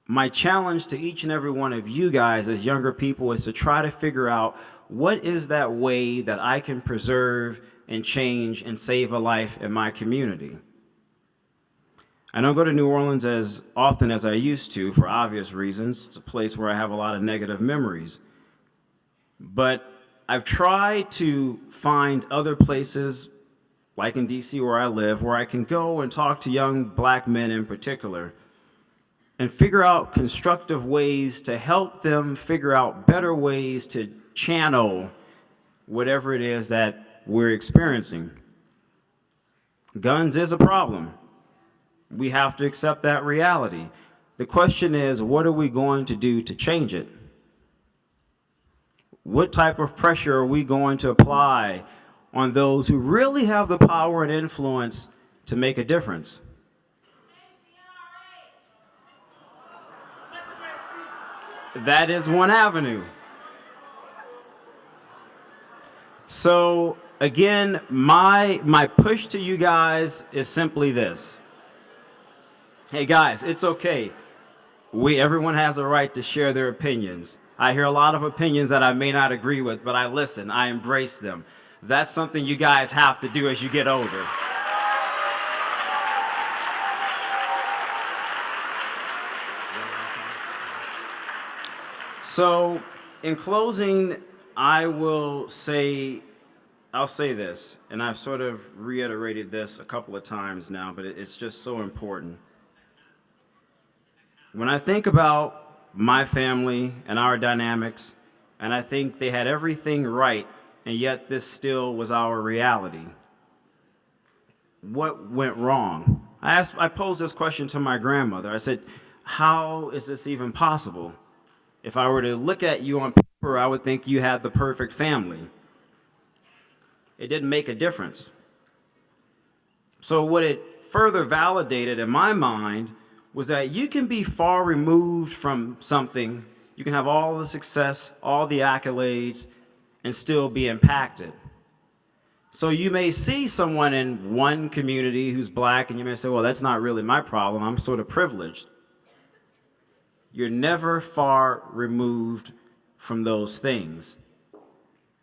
My challenge to each and every one of you guys as younger people is to try to figure out what is that way that I can preserve and change and save a life in my community. I don't go to New Orleans as often as I used to for obvious reasons. It's a place where I have a lot of negative memories. But I've tried to find other places, like in DC where I live, where I can go and talk to young black men in particular and figure out constructive ways to help them figure out better ways to channel whatever it is that we're experiencing. Guns is a problem. We have to accept that reality. The question is, what are we going to do to change it? What type of pressure are we going to apply on those who really have the power and influence to make a difference. That is one avenue. So again, my push to you guys is simply this. Hey guys, it's okay. Everyone has a right to share their opinions. I hear a lot of opinions that I may not agree with, but I listen, I embrace them. That's something you guys have to do as you get older. So, in closing, I'll say this, and I've sort of reiterated this a couple of times now, but it's just so important. When I think about my family and our dynamics, and I think they had everything right, and yet this still was our reality. What went wrong? I posed this question to my grandmother. I said, how is this even possible? If I were to look at you on paper, I would think you had the perfect family. It didn't make a difference. So what it further validated in my mind was that you can be far removed from something, you can have all the success, all the accolades, and still be impacted. So you may see someone in one community who's black, and you may say, well, that's not really my problem, I'm sort of privileged. You're never far removed from those things.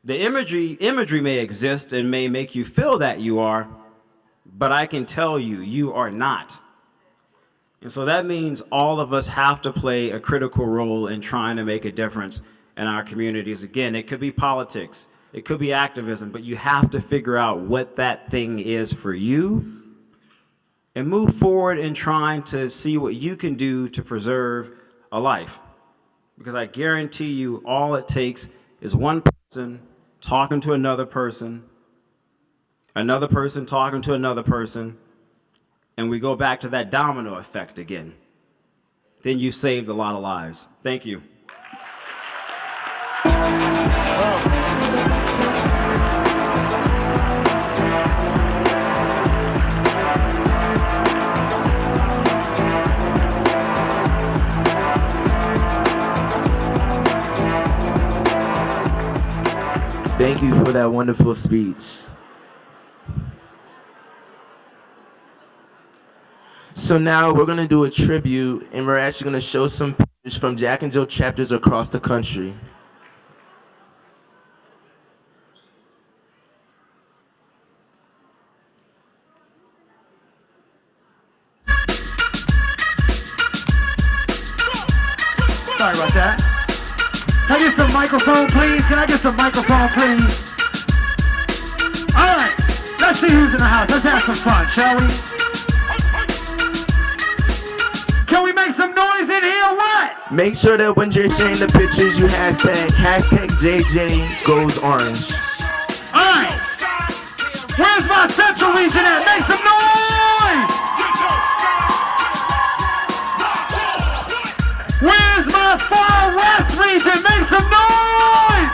The imagery may exist and may make you feel that you are, but I can tell you, you are not. And so that means all of us have to play a critical role in trying to make a difference in our communities. Again, it could be politics, it could be activism, but you have to figure out what that thing is for you and move forward in trying to see what you can do to preserve a life. Because I guarantee you all it takes is one person talking to another person talking to another person, and we go back to that domino effect again. Then you saved a lot of lives. Thank you. Thank you for that wonderful speech. So now we're going to do a tribute, and we're actually going to show some pictures from Jack and Jill chapters across the country. Sorry about that. Can I get some microphone, please? Can I get some microphone, please? All right, let's see who's in the house. Let's have some fun, shall we? Can we make some noise in here? What? Make sure that when you're sharing the pictures, you hashtag JJ goes orange. All right. Where's my central region at? Make some noise. Where's my far west region? Make some noise.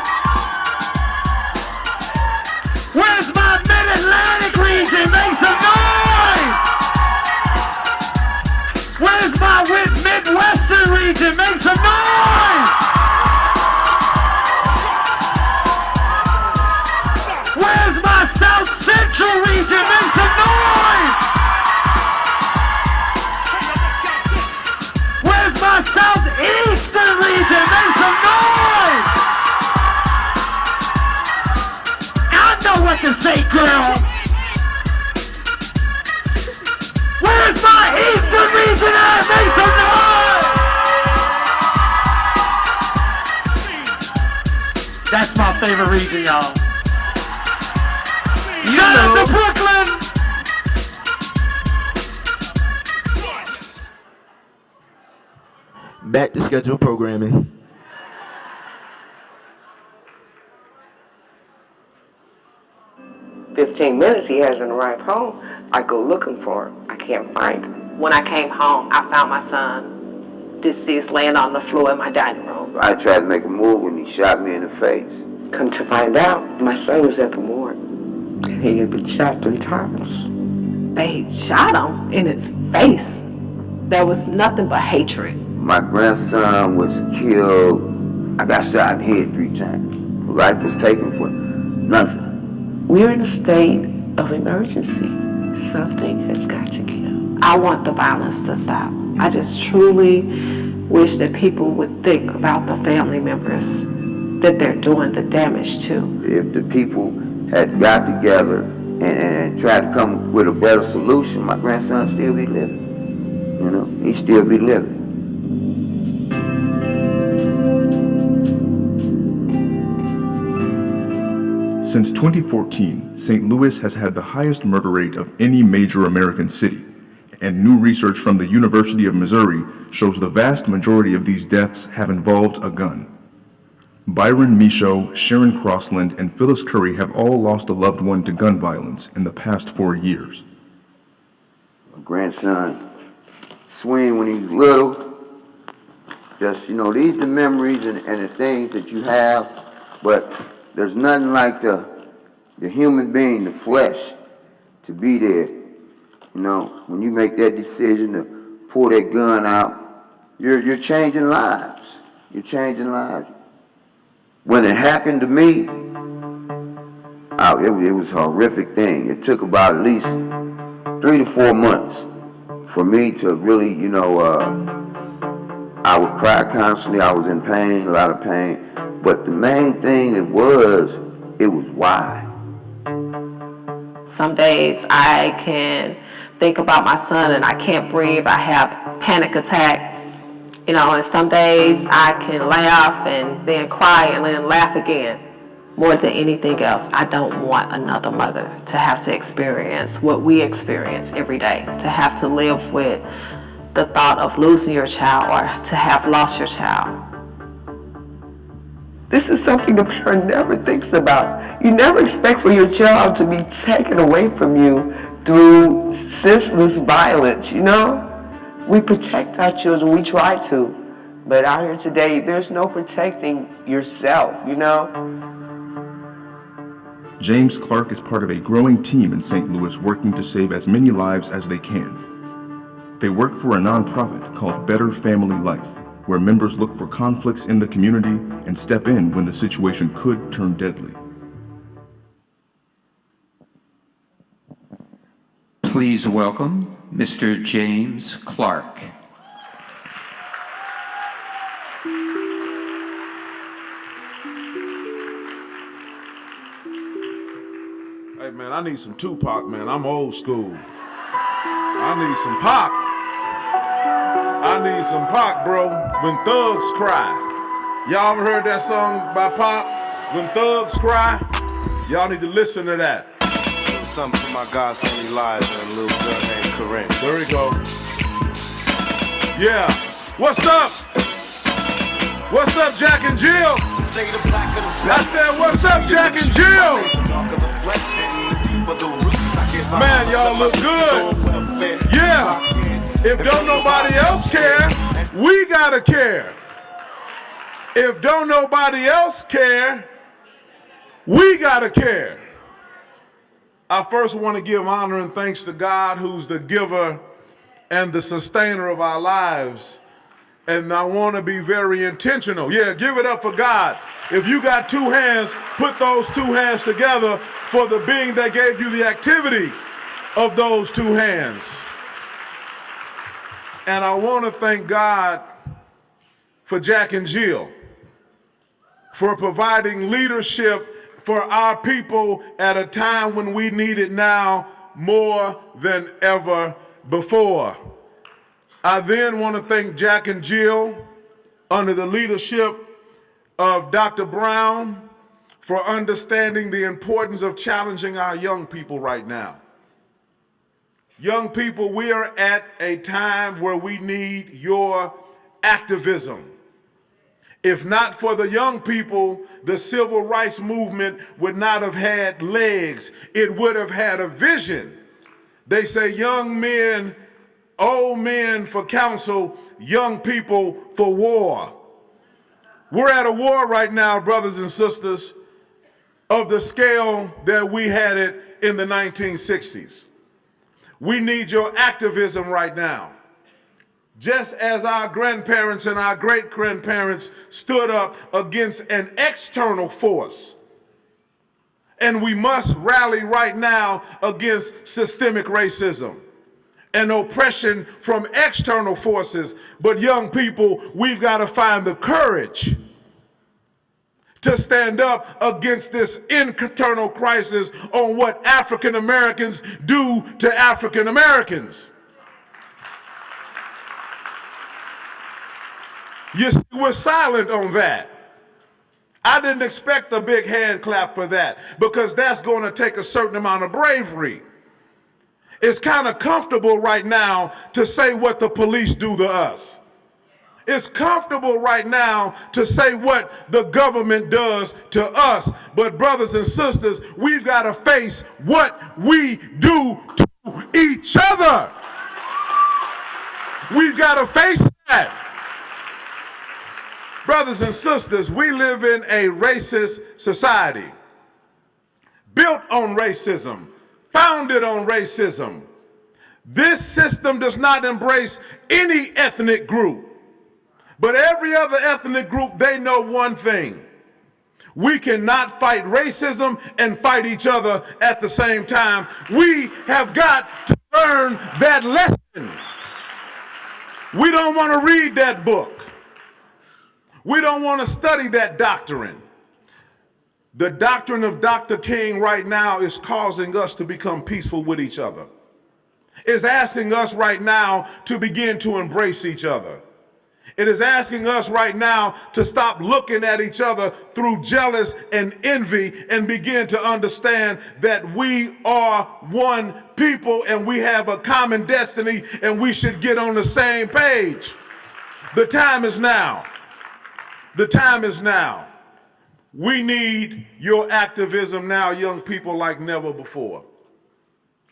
Where's my mid-Atlantic region? Make some noise. Where's my Midwestern region? Make some noise! Where's my South Central region? Make some noise! Where's my Southeastern region? Make some noise! I know what to say, girl! Where's my Eastern region at? Make some noise! That's my favorite region, y'all. Shout out to Brooklyn! Back to scheduled programming. "15 minutes he hasn't arrived home. I go looking for him. I can't find him. When I came home, I found my son deceased laying on the floor in my dining room. I tried to make a move when he shot me in the face. Come to find out, my son was at the morgue. He had been shot 3 times. They shot him in his face. There was nothing but hatred. My grandson was killed. I got shot in the head 3 times. Life was taken for nothing. We're in a state of emergency. Something has got to give. I want the violence to stop. I just truly wish that people would think about the family members that they're doing the damage to. If the people had got together and tried to come with a better solution, my grandson still be living. You know, he'd still be living. Since 2014, St. Louis has had the highest murder rate of any major American city, and new research from the University of Missouri shows the vast majority of these deaths have involved a gun. Byron Michaud, Sharon Crossland, and Phyllis Curry have all lost a loved one to gun violence in the past 4 years. My grandson swing when he was little. Just, you know, these are the memories and the things that you have, but there's nothing like the human being, the flesh, to be there. You know, when you make that decision to pull that gun out, you're changing lives. You're changing lives. When it happened to me, it was a horrific thing. It took about at least 3 to 4 months for me to really, you know, I would cry constantly. I was in pain, a lot of pain. But the main thing it was why. Some days I can think about my son and I can't breathe. I have panic attack. You know, and some days I can laugh and then cry and then laugh again. More than anything else, I don't want another mother to have to experience what we experience every day, to have to live with the thought of losing your child or to have lost your child. This is something the parent never thinks about. You never expect for your child to be taken away from you through senseless violence, you know? We protect our children, we try to. But out here today, there's no protecting yourself, you know? James Clark is part of a growing team in St. Louis working to save as many lives as they can. They work for a nonprofit called Better Family Life, where members look for conflicts in the community and step in when the situation could turn deadly. Please welcome Mr. James Clark. Hey man, I need some Tupac, man. I'm old school. I need some Pac. I need some Pac, bro. When Thugs Cry. Y'all ever heard that song by Pac? When Thugs Cry? Y'all need to listen to that. Something for my godson Elijah and a little girl named Corinne. There we go. Yeah. What's up? What's up, Jack and Jill? I said, what's up, Jack and Jill? Man, y'all look good. Yeah. If don't nobody else care, we gotta care. If don't nobody else care, we gotta care. I first want to give honor and thanks to God, who's the giver and the sustainer of our lives. And I want to be very intentional. Yeah, give it up for God. If you got 2 hands, put those 2 hands together for the being that gave you the activity of those 2 hands. And I want to thank God for Jack and Jill, for providing leadership for our people at a time when we need it now more than ever before. I then want to thank Jack and Jill, under the leadership of Dr. Brown, for understanding the importance of challenging our young people right now. Young people, we are at a time where we need your activism. If not for the young people, the civil rights movement would not have had legs. It would have had a vision. They say young men, old men for counsel, young people for war. We're at a war right now, brothers and sisters. of the scale that we had it in the 1960s. We need your activism right now. Just as our grandparents and our great-grandparents stood up against an external force, and we must rally right now against systemic racism and oppression from external forces. But young people, we've got to find the courage to stand up against this internal crisis on what African Americans do to African Americans. You see, we're silent on that. I didn't expect a big hand clap for that, because that's going to take a certain amount of bravery. It's kind of comfortable right now to say what the police do to us. It's comfortable right now to say what the government does to us. But brothers and sisters, we've got to face what we do to each other. We've got to face that. Brothers and sisters, we live in a racist society, built on racism, founded on racism. This system does not embrace any ethnic group. But every other ethnic group, they know one thing. We cannot fight racism and fight each other at the same time. We have got to learn that lesson. We don't want to read that book. We don't want to study that doctrine. The doctrine of Dr. King right now is causing us to become peaceful with each other. It's asking us right now to begin to embrace each other. It is asking us right now to stop looking at each other through jealous and envy and begin to understand that we are one people and we have a common destiny and we should get on the same page. The time is now. The time is now. We need your activism now, young people, like never before.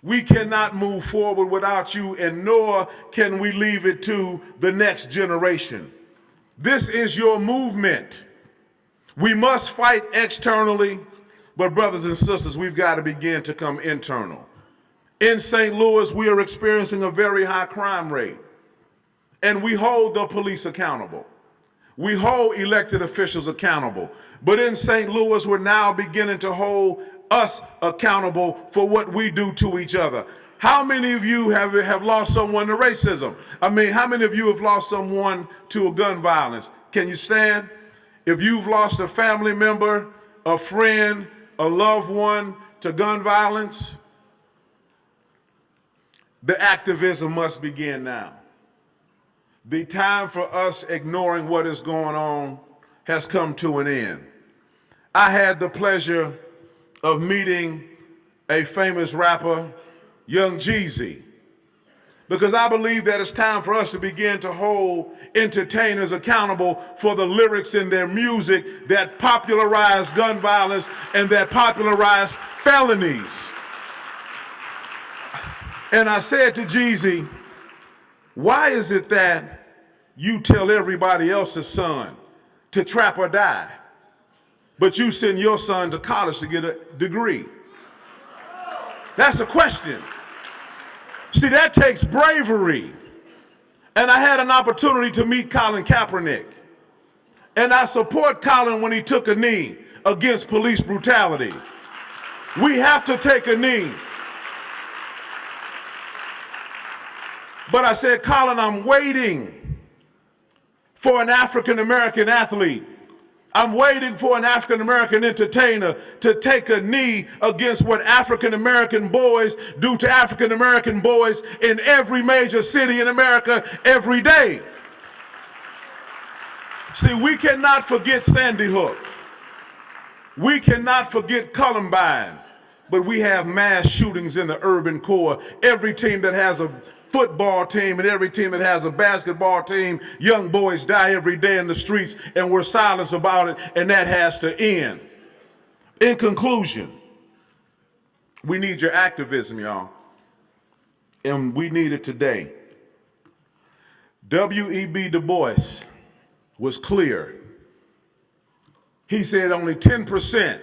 We cannot move forward without you, and nor can we leave it to the next generation. This is your movement. We must fight externally, but brothers and sisters, we've got to begin to come internal. In St. Louis, we are experiencing a very high crime rate, and we hold the police accountable. We hold elected officials accountable. But in St. Louis, we're now beginning to hold us accountable for what we do to each other. How many of you have lost someone to racism? I mean, how many of you have lost someone to a gun violence? Can you stand? If you've lost a family member, a friend, a loved one to gun violence, the activism must begin now. The time for us ignoring what is going on has come to an end. I had the pleasure of meeting a famous rapper, Young Jeezy, because I believe that it's time for us to begin to hold entertainers accountable for the lyrics in their music that popularize gun violence and that popularize felonies. And I said to Jeezy, why is it that you tell everybody else's son to trap or die, but you send your son to college to get a degree? That's a question. See, that takes bravery. And I had an opportunity to meet Colin Kaepernick. And I support Colin when he took a knee against police brutality. We have to take a knee. But I said, Colin, I'm waiting for an African-American athlete. I'm waiting for an African-American entertainer to take a knee against what African-American boys do to African-American boys in every major city in America every day. See, we cannot forget Sandy Hook. We cannot forget Columbine. But we have mass shootings in the urban core. Every team that has a football team and every team that has a basketball team, young boys die every day in the streets, and we're silent about it, and that has to end. In conclusion, we need your activism, y'all, and we need it today. W.E.B. Du Bois was clear. He said only 10%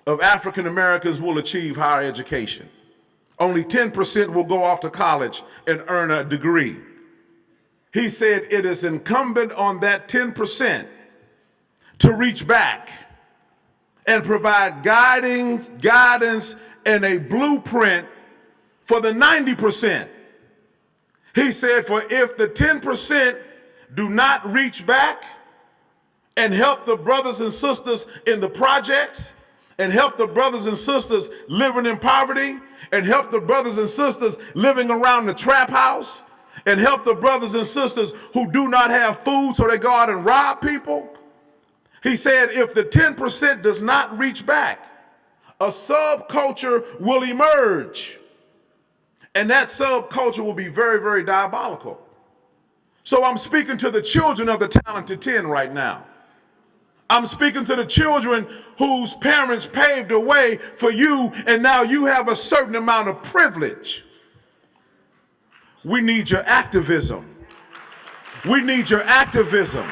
of African Americans will achieve higher education. Only 10% will go off to college and earn a degree. He said it is incumbent on that 10% to reach back and provide guidance and a blueprint for the 90%. He said, for if the 10% do not reach back and help the brothers and sisters in the projects, and help the brothers and sisters living in poverty, and help the brothers and sisters living around the trap house, and help the brothers and sisters who do not have food so they go out and rob people. He said, if the 10% does not reach back, a subculture will emerge. And that subculture will be very, very diabolical. So I'm speaking to the children of the talented 10 right now. I'm speaking to the children whose parents paved the way for you, and now you have a certain amount of privilege. We need your activism. We need your activism.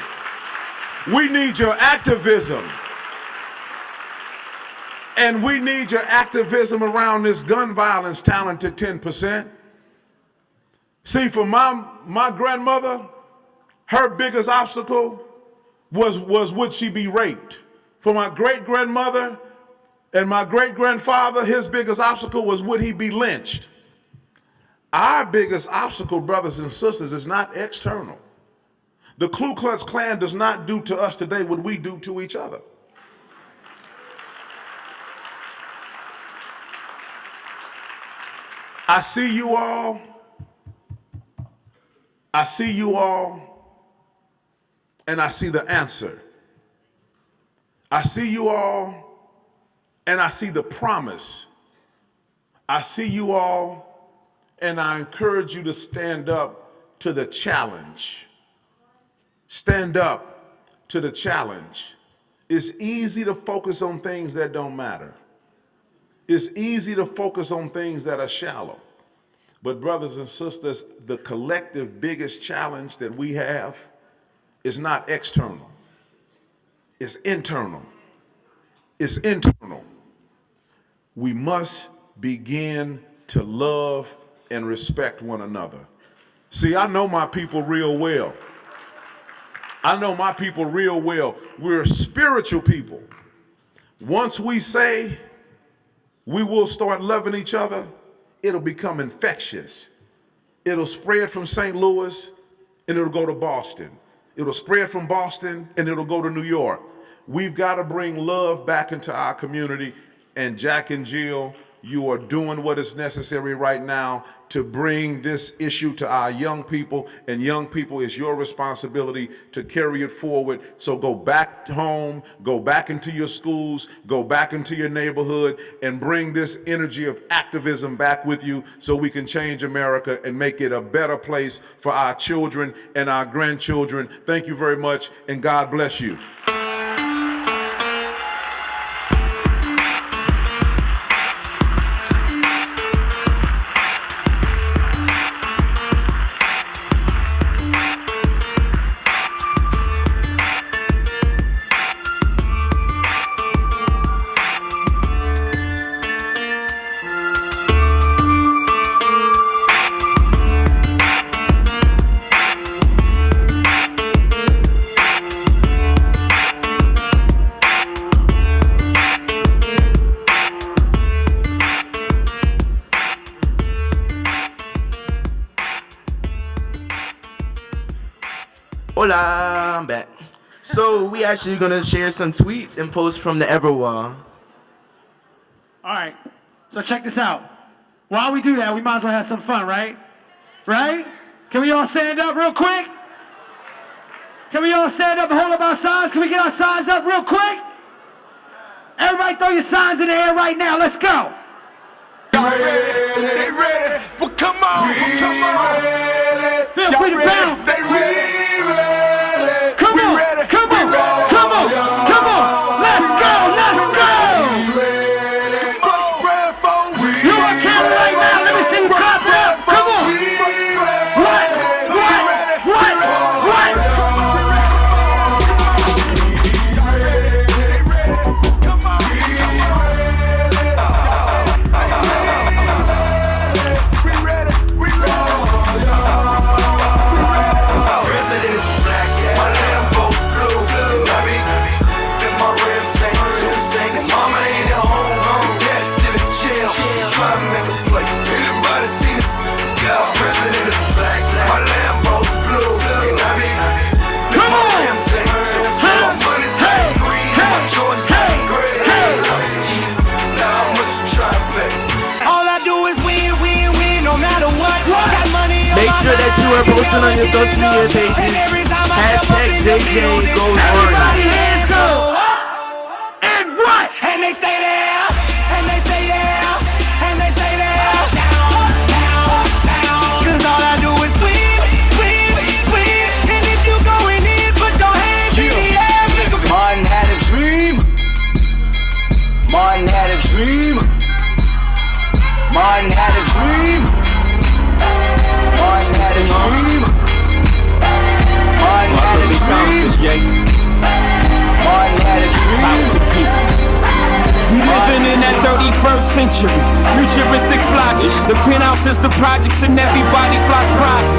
We need your activism. And we need your activism around this gun violence talented 10%. See, for my grandmother, her biggest obstacle was would she be raped? For my great-grandmother and my great-grandfather, his biggest obstacle was would he be lynched? Our biggest obstacle, brothers and sisters, is not external. The Ku Klux Klan does not do to us today what we do to each other. I see you all. I see you all, and I see the answer. I see you all, and I see the promise. I see you all, and I encourage you to stand up to the challenge. Stand up to the challenge. It's easy to focus on things that don't matter. It's easy to focus on things that are shallow. But brothers and sisters, the collective biggest challenge that we have is not external. It's internal. It's internal. We must begin to love and respect one another. See, I know my people real well. I know my people real well. We're spiritual people. Once we say we will start loving each other, it'll become infectious. It'll spread from St. Louis and it'll go to Boston. It'll spread from Boston and it'll go to New York. We've got to bring love back into our community. And Jack and Jill, you are doing what is necessary right now to bring this issue to our young people. And young people, it's your responsibility to carry it forward. So go back home, go back into your schools, go back into your neighborhood, and bring this energy of activism back with you so we can change America and make it a better place for our children and our grandchildren. Thank you very much, and God bless you. Hola, I'm back. So we actually gonna share some tweets and posts from the Everwall. All right, so check this out. While we do that, we might as well have some fun, right? Right? Can we all stand up real quick? Can we all stand up and hold up our signs? Can we get our signs up real quick? Everybody throw your signs in the air right now. Let's go. They ready. Well, come on. Come on. Feel free to bounce. They ready. Come on. Come on. Come on. Come on. Let's go. Let's go. You on camera right now. Let me see you clap up. Come on. What? we're posting on your social media pages. Hashtag JJ goes Everybody orange. hands go up. And what? And they stay there. And they say yeah. And they say there. Down, down, down. 'Cause all I do is win, win, win. And if you going in, put your hands in the air. Martin had a dream. Martin had a dream. Martin had a dream. Martin had a dream. Martin had a dream. Martin had a dream. We living in that 31st century, futuristic flockage. The penthouse is the projects and everybody flies private.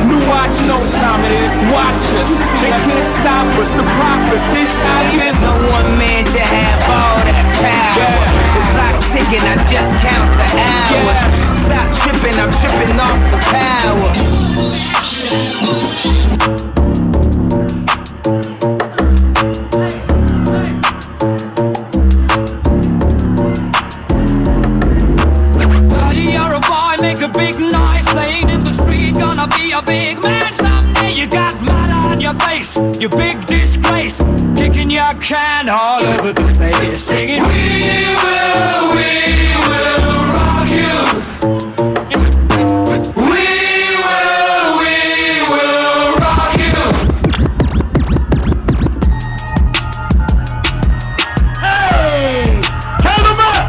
New watch, no time it is. Watch us, they can't stop us. The prophets, they not even. No one man should have all that power. The clock's ticking, I just count the hours. Stop tripping, I'm tripping off the power. Buddy, you're a boy, make a big noise. Playing in the street, gonna be a big man someday. You got mud on your face, you big disgrace. Kicking your can all over the place. Singing, we will rock you. We will rock you. Hey! Count them up!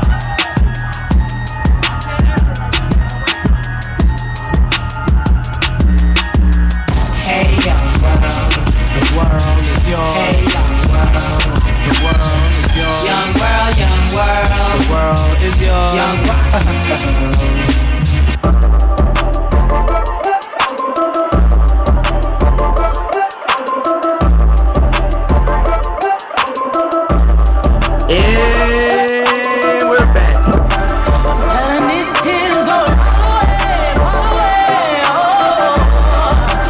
Hey, young world, the world is yours. Hey, young world, the world is yours. Young world, the world is yours. Young world. And we're back. Telling these tears go away, oh.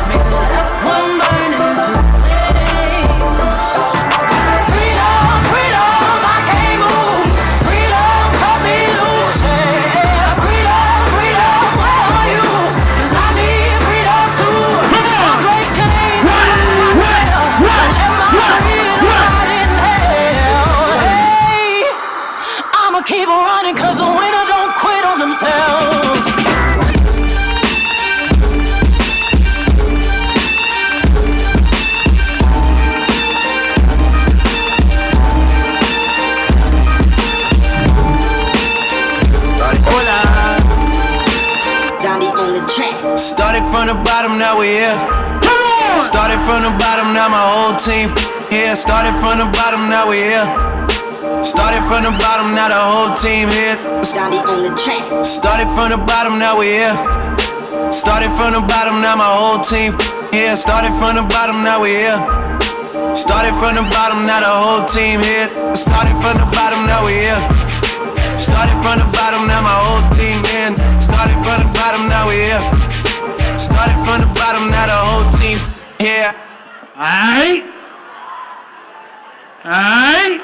Make the last one burn into flames. Freedom, freedom, I can't move. Freedom, cut me loose. Yeah. Freedom, freedom, where are you? 'Cause I need freedom too. My great chains around my neck. And my freedom right in hell. Hey, I'ma keep on running 'cause the winner don't quit on themselves. Started from the bottom, now we're here. Started from the bottom, now my whole team here. Started from the bottom, now we're here. Started from the bottom, now the whole team here. Started from the bottom, now we're here. Started from the bottom, now my whole team here. Started from the bottom, now we're here. Started from the bottom, now the whole team here. Started from the bottom, now we're here. Started from the bottom, now my whole team in. Started from the bottom, now we're here. Started from the bottom, now the whole team here. Alright? Alright?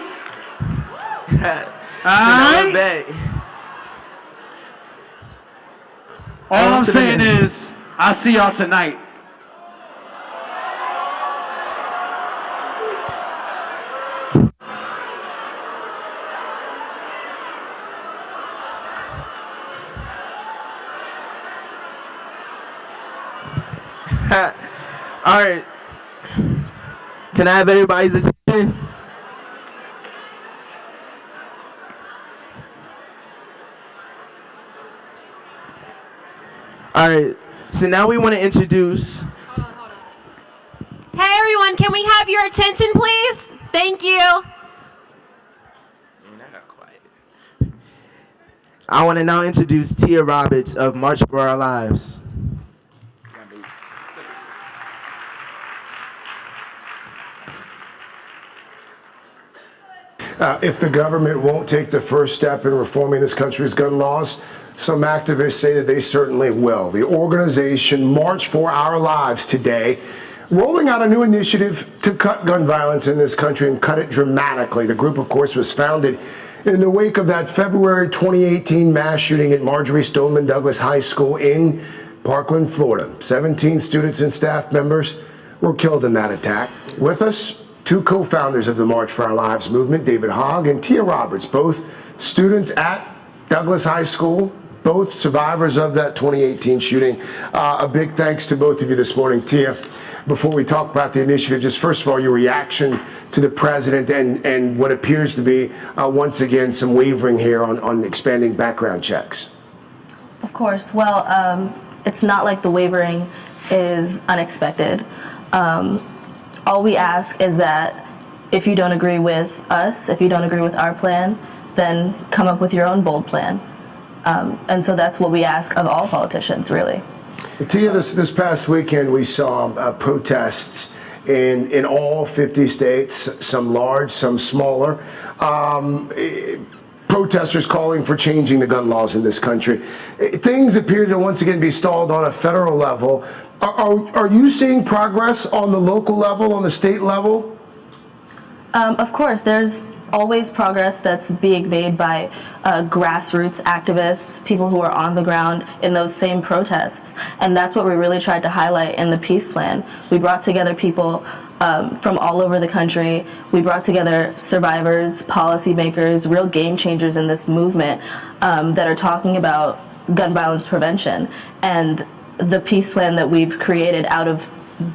So now we're back. All I'm to the saying next. is, I'll see y'all tonight. All right. Can I have everybody's attention? All right. So now we want to introduce. Hey everyone, can we have your attention please? Thank you. I want to now introduce Tia Roberts of March for Our Lives. If the government won't take the first step in reforming this country's gun laws, some activists say that they certainly will. The organization March for Our Lives today rolling out a new initiative to cut gun violence in this country and cut it dramatically. The group, of course, was founded in the wake of that February 2018 mass shooting at Marjory Stoneman Douglas High School in Parkland, Florida. 17 students and staff members were killed in that attack. With us, two co-founders of the March for Our Lives movement, David Hogg and Tia Roberts, both students at Douglas High School, both survivors of that 2018 shooting. A big thanks to both of you this morning. Tia, before we talk about the initiative, just first of all, your reaction to the president and what appears to be, once again, some wavering here on expanding background checks. Of course. Well, it's not like the wavering is unexpected. All we ask is that if you don't agree with us, if you don't agree with our plan, then come up with your own bold plan. And so that's what we ask of all politicians, really. Tia, this past weekend we saw protests in all 50 states, some large, some smaller. Protesters calling for changing the gun laws in this country. Things appear to once again be stalled on a federal level. Are you seeing progress on the local level, on the state level? Of course, there's always progress that's being made by grassroots activists, people who are on the ground in those same protests. And that's what we really tried to highlight in the peace plan. We brought together people from all over the country. We brought together survivors, policymakers, real game changers in this movement that are talking about gun violence prevention. And the peace plan that we've created out of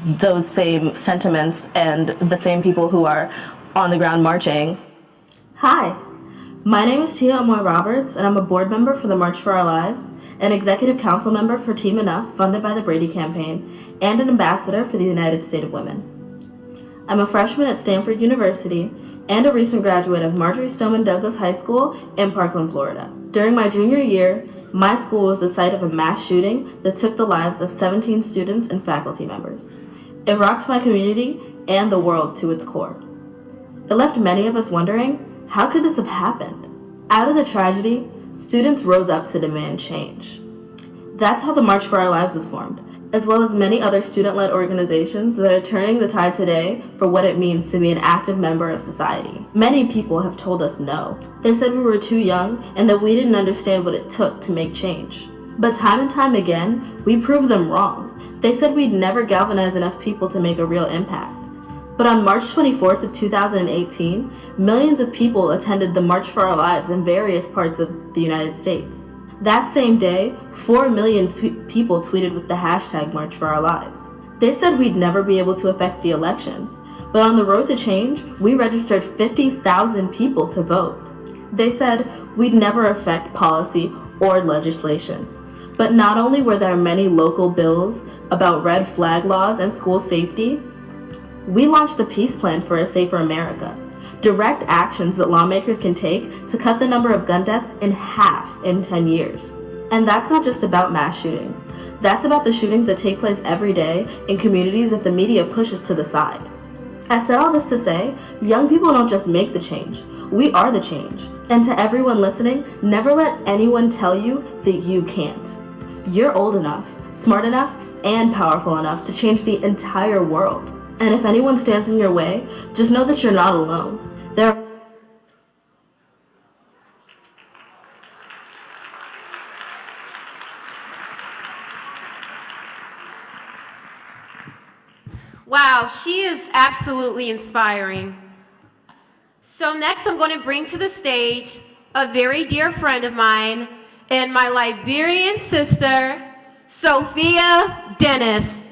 those same sentiments and the same people who are on the ground marching. Hi, my name is Tia Amoy Roberts, and I'm a board member for the March for Our Lives, an executive council member for Team Enough, funded by the Brady Campaign, and an ambassador for the United States of Women. I'm a freshman at Stanford University and a recent graduate of Marjory Stoneman Douglas High School in Parkland, Florida. During my junior year, my school was the site of a mass shooting that took the lives of 17 students and faculty members. It rocked my community and the world to its core. It left many of us wondering, how could this have happened? Out of the tragedy, students rose up to demand change. That's how the March for Our Lives was formed, as well as many other student-led organizations that are turning the tide today for what it means to be an active member of society. Many people have told us no. They said we were too young and that we didn't understand what it took to make change. But time and time again, we proved them wrong. They said we'd never galvanize enough people to make a real impact. But on March 24th of 2018, millions of people attended the March for Our Lives in various parts of the United States. That same day, 4 million people tweeted with the hashtag March for Our Lives. They said we'd never be able to affect the elections, but on the road to change, we registered 50,000 people to vote. They said we'd never affect policy or legislation. But not only were there many local bills about red flag laws and school safety, we launched the Peace Plan for a Safer America, direct actions that lawmakers can take to cut the number of gun deaths in half in 10 years. And that's not just about mass shootings. That's about the shootings that take place every day in communities that the media pushes to the side. I said all this to say, young people don't just make the change. We are the change. And to everyone listening, never let anyone tell you that you can't. You're old enough, smart enough, and powerful enough to change the entire world. And if anyone stands in your way, just know that you're not alone. Wow, she is absolutely inspiring. So next I'm going to bring to the stage a very dear friend of mine and my Liberian sister, Sophia Dennis.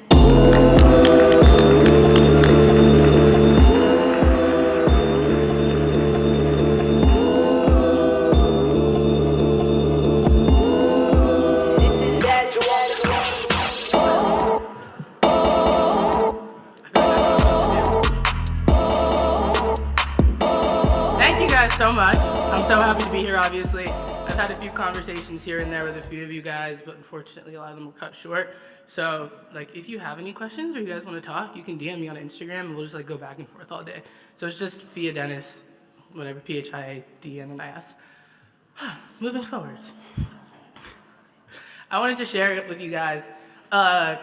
So much. I'm so happy to be here, obviously. I've had a few conversations here and there with a few of you guys, but unfortunately a lot of them were cut short. So, if you have any questions or you guys want to talk, you can DM me on Instagram and we'll just, go back and forth all day. So it's just Fia Dennis, whatever, PHIADNNIS. Moving forward. I wanted to share with you guys a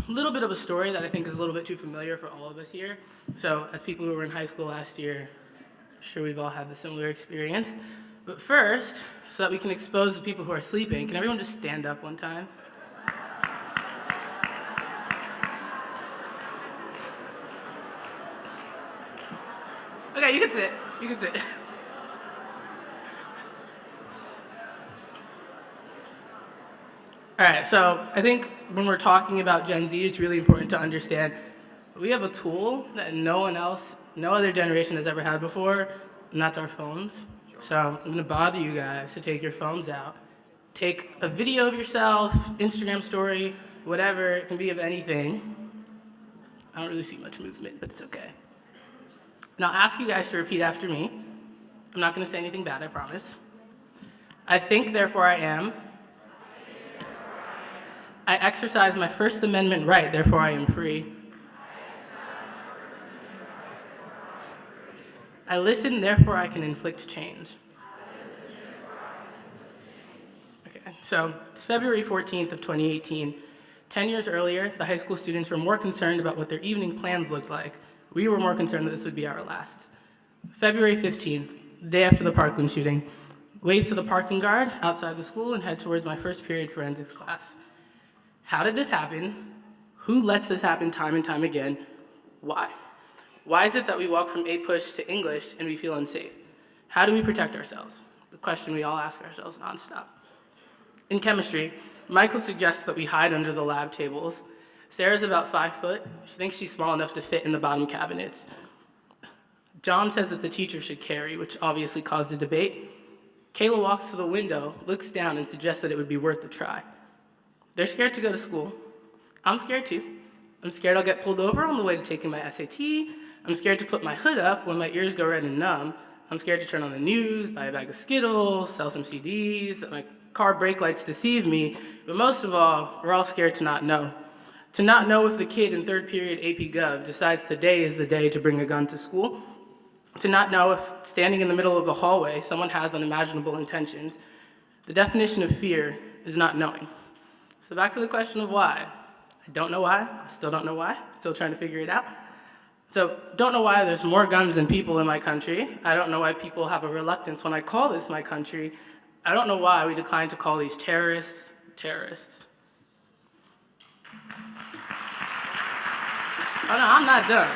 little bit of a story that I think is a little bit too familiar for all of us here. So, as people who were in high school last year, I'm sure we've all had the similar experience. But first, so that we can expose the people who are sleeping, can everyone just stand up one time? okay, you can sit. You can sit. All right, so I think when we're talking about Gen Z, it's really important to understand we have a tool that no other generation has ever had before, and that's our phones. So I'm gonna bother you guys to take your phones out. Take a video of yourself, Instagram story, whatever, it can be of anything. I don't really see much movement, but it's okay. And I'll ask you guys to repeat after me. I'm not gonna say anything bad, I promise. I think, therefore I am. I exercise my First Amendment right, therefore I am free. I listen, therefore I can inflict change. Okay, so it's February 14th of 2018. 10 years earlier, the high school students were more concerned about what their evening plans looked like. We were more concerned that this would be our last. February 15th, the day after the Parkland shooting, wave to the parking guard outside the school and head towards my first period forensics class. How did this happen? Who lets this happen time and time again? Why? Why is it that we walk from APUSH to English and we feel unsafe? How do we protect ourselves? The question we all ask ourselves nonstop. In chemistry, Michael suggests that we hide under the lab tables. Sarah's about 5 foot. She thinks she's small enough to fit in the bottom cabinets. John says that the teacher should carry, which obviously caused a debate. Kayla walks to the window, looks down, and suggests that it would be worth a try. They're scared to go to school. I'm scared too. I'm scared I'll get pulled over on the way to taking my SAT. I'm scared to put my hood up when my ears go red and numb. I'm scared to turn on the news, buy a bag of Skittles, sell some CDs, that my car brake lights deceive me. But most of all, we're all scared to not know. To not know if the kid in third period AP Gov decides today is the day to bring a gun to school. To not know if, standing in the middle of the hallway, someone has unimaginable intentions. The definition of fear is not knowing. So back to the question of why. I don't know why. I still don't know why. Still trying to figure it out. So don't know why there's more guns than people in my country. I don't know why people have a reluctance when I call this my country. I don't know why we decline to call these terrorists terrorists. Oh no, I'm not done.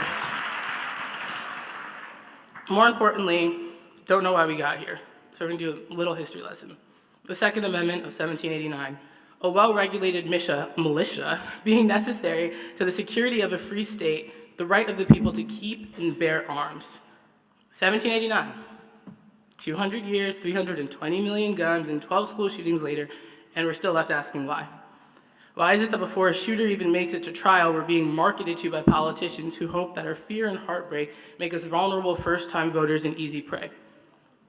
More importantly, don't know why we got here. So we're gonna do a little history lesson. The Second Amendment of 1789, a well-regulated militia being necessary to the security of a free state, the right of the people to keep and bear arms. 1789, 200 years, 320 million guns, and 12 school shootings later, and we're still left asking why. Why is it that before a shooter even makes it to trial, we're being marketed to by politicians who hope that our fear and heartbreak make us vulnerable first-time voters and easy prey?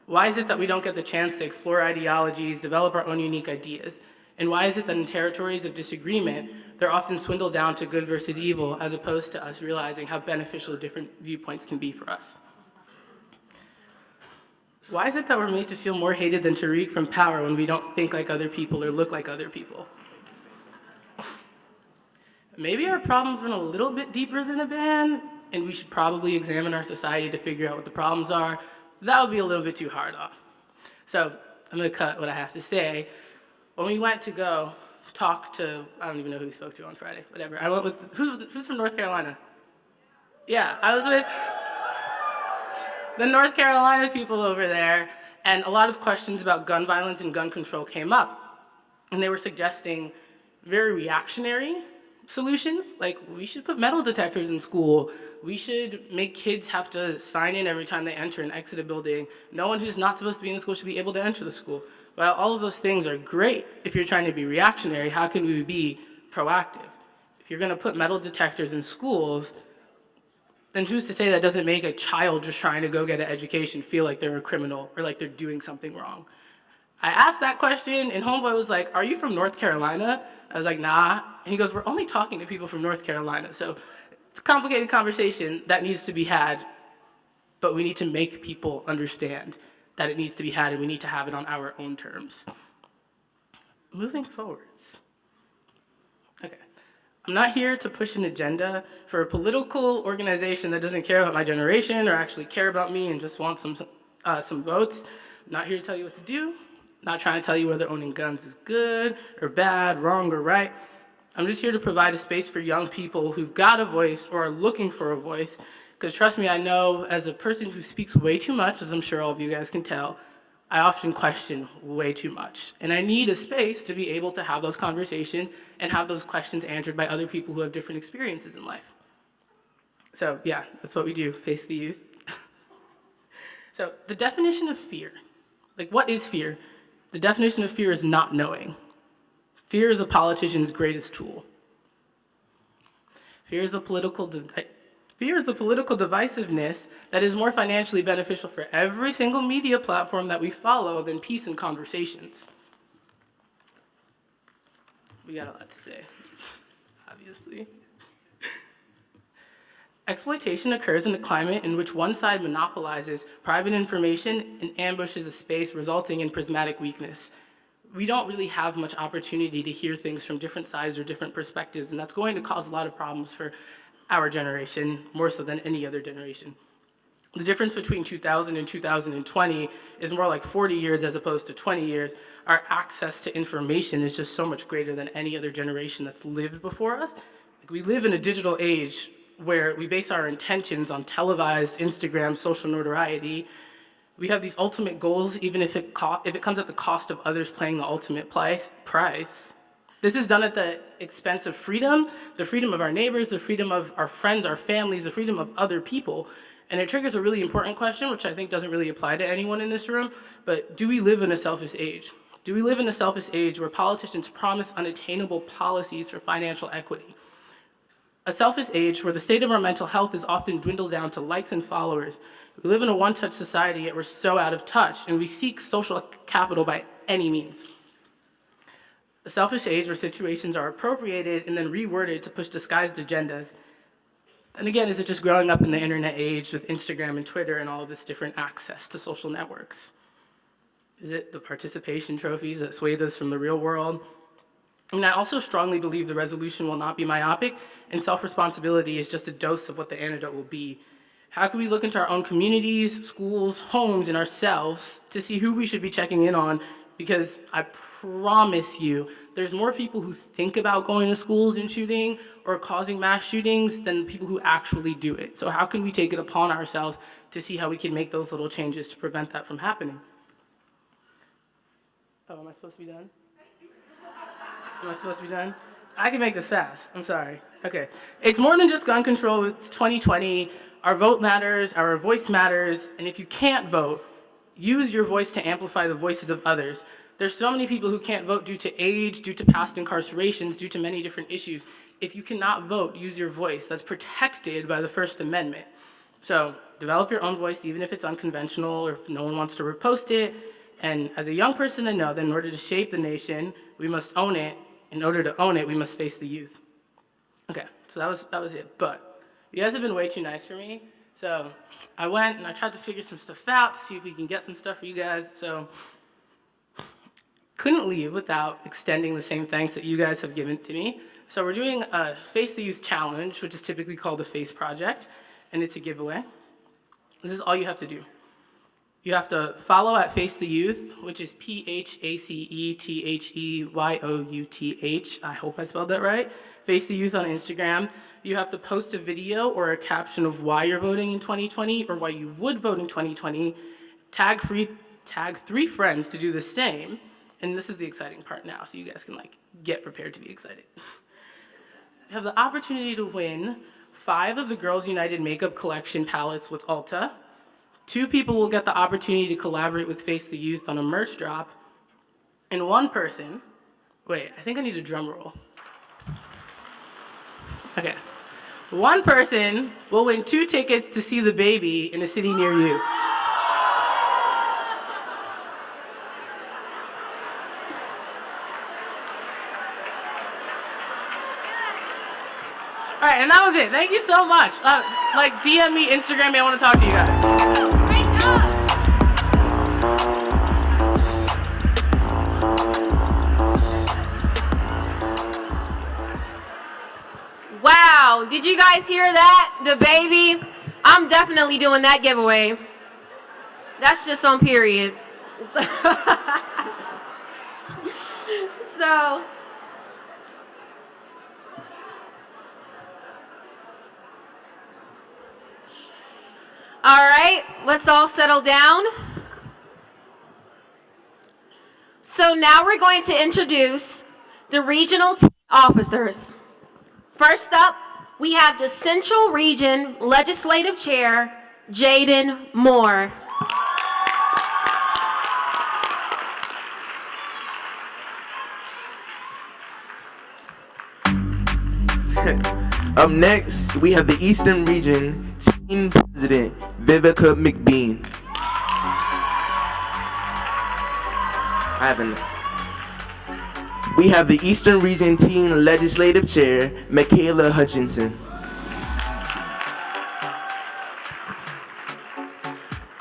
Why is it that we don't get the chance to explore ideologies, develop our own unique ideas? And why is it that in territories of disagreement, they're often swindled down to good versus evil, as opposed to us realizing how beneficial different viewpoints can be for us? Why is it that we're made to feel more hated than Tariq from Power when we don't think like other people or look like other people? Maybe our problems run a little bit deeper than a band, and we should probably examine our society to figure out what the problems are. That would be a little bit too hard off. So I'm gonna cut what I have to say. When we went to go talk to, I don't even know who we spoke to on Friday, whatever. I went with, who's from North Carolina? Yeah, I was with the North Carolina people over there, and a lot of questions about gun violence and gun control came up. And they were suggesting very reactionary solutions, like we should put metal detectors in school. We should make kids have to sign in every time they enter and exit a building. No one who's not supposed to be in the school should be able to enter the school. While all of those things are great, if you're trying to be reactionary, how can we be proactive? If you're gonna put metal detectors in schools, then who's to say that doesn't make a child just trying to go get an education feel like they're a criminal or like they're doing something wrong? I asked that question, and Homeboy was like, "Are you from North Carolina?" I was like, "Nah." And he goes, "We're only talking to people from North Carolina." So it's a complicated conversation that needs to be had, but we need to make people understand that it needs to be had, and we need to have it on our own terms. Moving forwards. Okay. I'm not here to push an agenda for a political organization that doesn't care about my generation or actually care about me and just wants some votes. I'm not here to tell you what to do. Not trying to tell you whether owning guns is good or bad, wrong or right. I'm just here to provide a space for young people who've got a voice or are looking for a voice Because trust me, I know as a person who speaks way too much, as I'm sure all of you guys can tell, I often question way too much. And I need a space to be able to have those conversations and have those questions answered by other people who have different experiences in life. So yeah, that's what we do, Face the Youth. So the definition of fear, like what is fear? The definition of fear is not knowing. Fear is a politician's greatest tool. Fear is the political divisiveness that is more financially beneficial for every single media platform that we follow than peace and conversations. We got a lot to say, obviously. Exploitation occurs in a climate in which one side monopolizes private information and ambushes a space, resulting in prismatic weakness. We don't really have much opportunity to hear things from different sides or different perspectives, and that's going to cause a lot of problems for our generation, more so than any other generation. The difference between 2000 and 2020 is more like 40 years as opposed to 20 years. Our access to information is just so much greater than any other generation that's lived before us. Like, we live in a digital age where we base our intentions on televised Instagram social notoriety. We have these ultimate goals, even if it comes at the cost of others paying the ultimate price. This is done at the expense of freedom, the freedom of our neighbors, the freedom of our friends, our families, the freedom of other people. And it triggers a really important question, which I think doesn't really apply to anyone in this room, but do we live in a selfish age? Do we live in a selfish age where politicians promise unattainable policies for financial equity? A selfish age where the state of our mental health is often dwindled down to likes and followers. We live in a one-touch society, yet we're so out of touch, and we seek social capital by any means. A selfish age where situations are appropriated and then reworded to push disguised agendas. And again, is it just growing up in the internet age with Instagram and Twitter and all of this different access to social networks? Is it the participation trophies that sway us from the real world? I mean, I also strongly believe the resolution will not be myopic, and self-responsibility is just a dose of what the antidote will be. How can we look into our own communities, schools, homes, and ourselves to see who we should be checking in on? Because I promise you, there's more people who think about going to schools and shooting or causing mass shootings than people who actually do it. So how can we take it upon ourselves to see how we can make those little changes to prevent that from happening? Oh, am I supposed to be done? Am I supposed to be done? I can make this fast. I'm sorry. Okay. It's more than just gun control. It's 2020. Our vote matters. Our voice matters. And if you can't vote, use your voice to amplify the voices of others. There's so many people who can't vote due to age, due to past incarcerations, due to many different issues. If you cannot vote, use your voice. That's protected by the First Amendment. So develop your own voice, even if it's unconventional or if no one wants to repost it. And as a young person, I know that in order to shape the nation, we must own it. In order to own it, we must face the youth. Okay, so that was it. But you guys have been way too nice for me. So I went and I tried to figure some stuff out to see if we can get some stuff for you guys. So couldn't leave without extending the same thanks that you guys have given to me. So we're doing a Face the Youth Challenge, which is typically called the FACE Project, and it's a giveaway. This is all you have to do. You have to follow at Face the Youth, which is PHACETHEYOUTH. I hope I spelled that right. Face the Youth on Instagram. You have to post a video or a caption of why you're voting in 2020 or why you would vote in 2020. Tag 3 friends to do the same. And this is the exciting part now, so you guys can get prepared to be excited. You have the opportunity to win 5 of the Girls United Makeup Collection palettes with Ulta. 2 people will get the opportunity to collaborate with Face the Youth on a merch drop. And 1 person, wait, I think I need a drum roll. Okay. 1 person will win 2 tickets to see the baby in a city near you. All right, and that was it. Thank you so much. DM me, Instagram me. I want to talk to you guys. Wow, did you guys hear that? The baby? I'm definitely doing that giveaway. That's just on period. So right, let's all settle down. So now we're going to introduce the regional team officers. First up, we have the Central Region Legislative Chair, Jaden Moore. Up next, we have the Eastern Region Team President, Vivica McBean. We have the Eastern Region Team Legislative Chair, Michaela Hutchinson.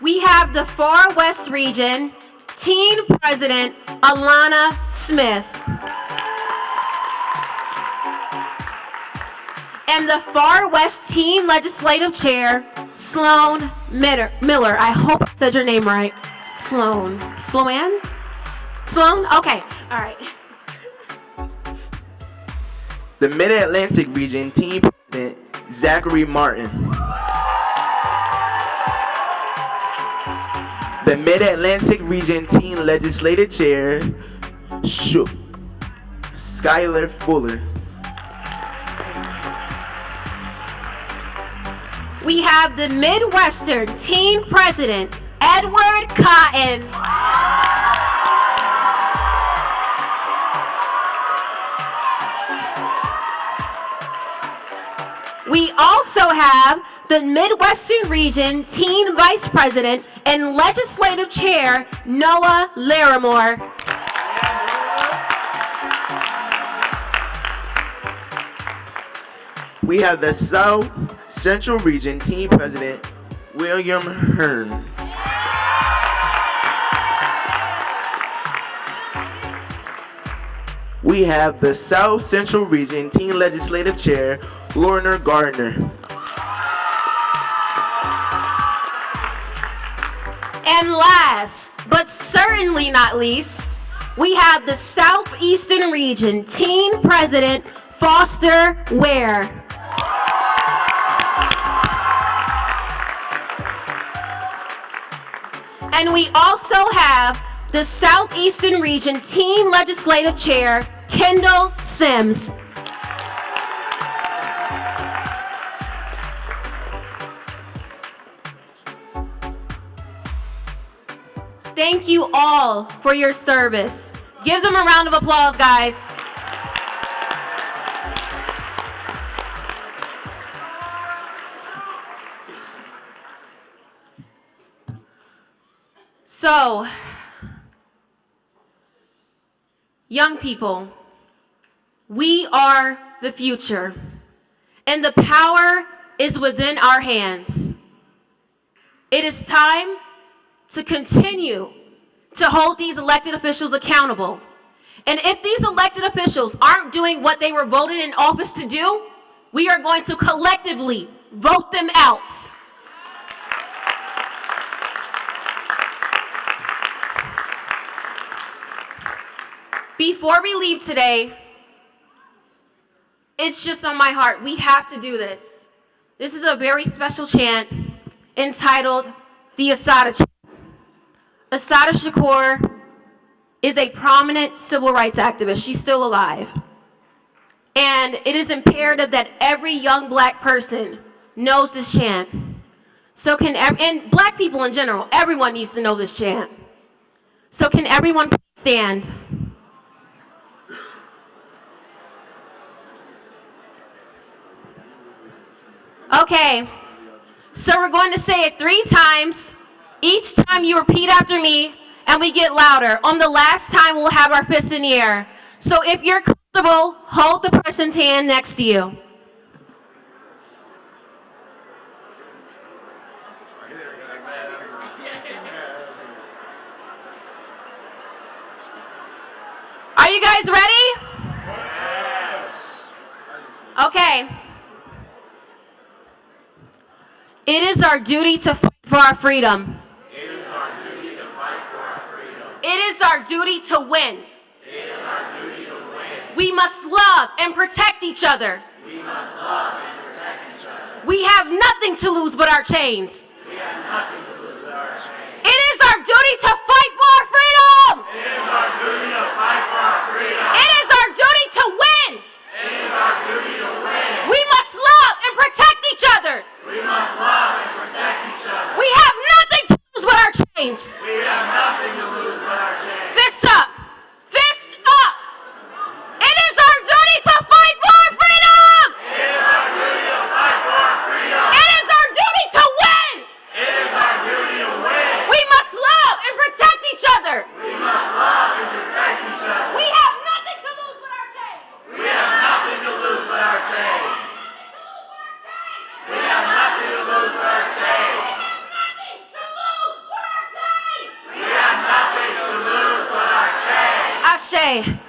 We have the Far West Region Team President, Alana Smith. And the Far West Team Legislative Chair, Sloan Miller. I hope I said your name right. Sloan? Sloan? Okay, all right. The Mid-Atlantic Region Team President, Zachary Martin. The Mid-Atlantic Region Team Legislative Chair, Skylar Fuller. We have the Midwestern Team President, Edward Cotton. We also have the Midwestern Region Team Vice President and Legislative Chair, Noah Larimore. We have the South Central Region Team President, William Hearn. We have the South Central Region Team Legislative Chair, Lorna Gardner. And last, but certainly not least, we have the Southeastern Region Team President, Foster Ware. And we also have the Southeastern Region Team Legislative Chair, Kendall Sims. Thank you all for your service. Give them a round of applause, guys. So, young people, we are the future, and the power is within our hands. It is time to continue to hold these elected officials accountable. And if these elected officials aren't doing what they were voted in office to do, we are going to collectively vote them out. Before we leave today, it's just on my heart. We have to do this. This is a very special chant entitled the Assata Chant. Assata Shakur is a prominent civil rights activist. She's still alive. And it is imperative that every young black person knows this chant. So and black people in general, everyone needs to know this chant. So can everyone please stand? Okay, so we're going to say it 3 times. Each time you repeat after me, and we get louder. On the last time, we'll have our fists in the air. So if you're comfortable, hold the person's hand next to you. Are you guys ready? Okay. It is our duty to fight for our freedom. It is our duty to fight for our freedom. It is our duty to win. It is our duty to win. We must love and protect each other. We must love and protect each other. We have nothing to lose but our chains. We have nothing to duty to fight for our freedom. It is our duty to fight for our freedom. It is our duty to win. It is our duty to win. We must love and protect each other. We must love and protect each other. We have nothing to lose but our chains. We have nothing to lose but our chains. Fists up. Fist up. It is our duty to fight for our freedom. It is our duty to fight for our freedom. It is our duty to win. It is our duty to win. We must love and protect each other. We must love and protect each other. We have nothing to lose but our chains. We have nothing to lose but our chains. We have nothing to lose but our chains. We have nothing to lose but our chains. Ashe.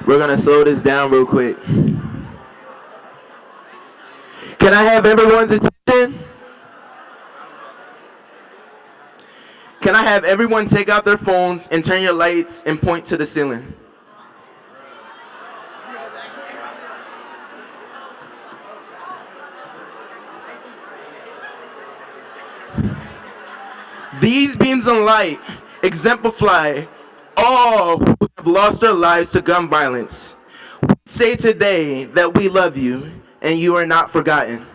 We're gonna slow this down real quick. Can I have everyone's attention? Can I have everyone take out their phones and turn your lights and point to the ceiling? These beams of light exemplify all who have lost their lives to gun violence. We say today that we love you and you are not forgotten.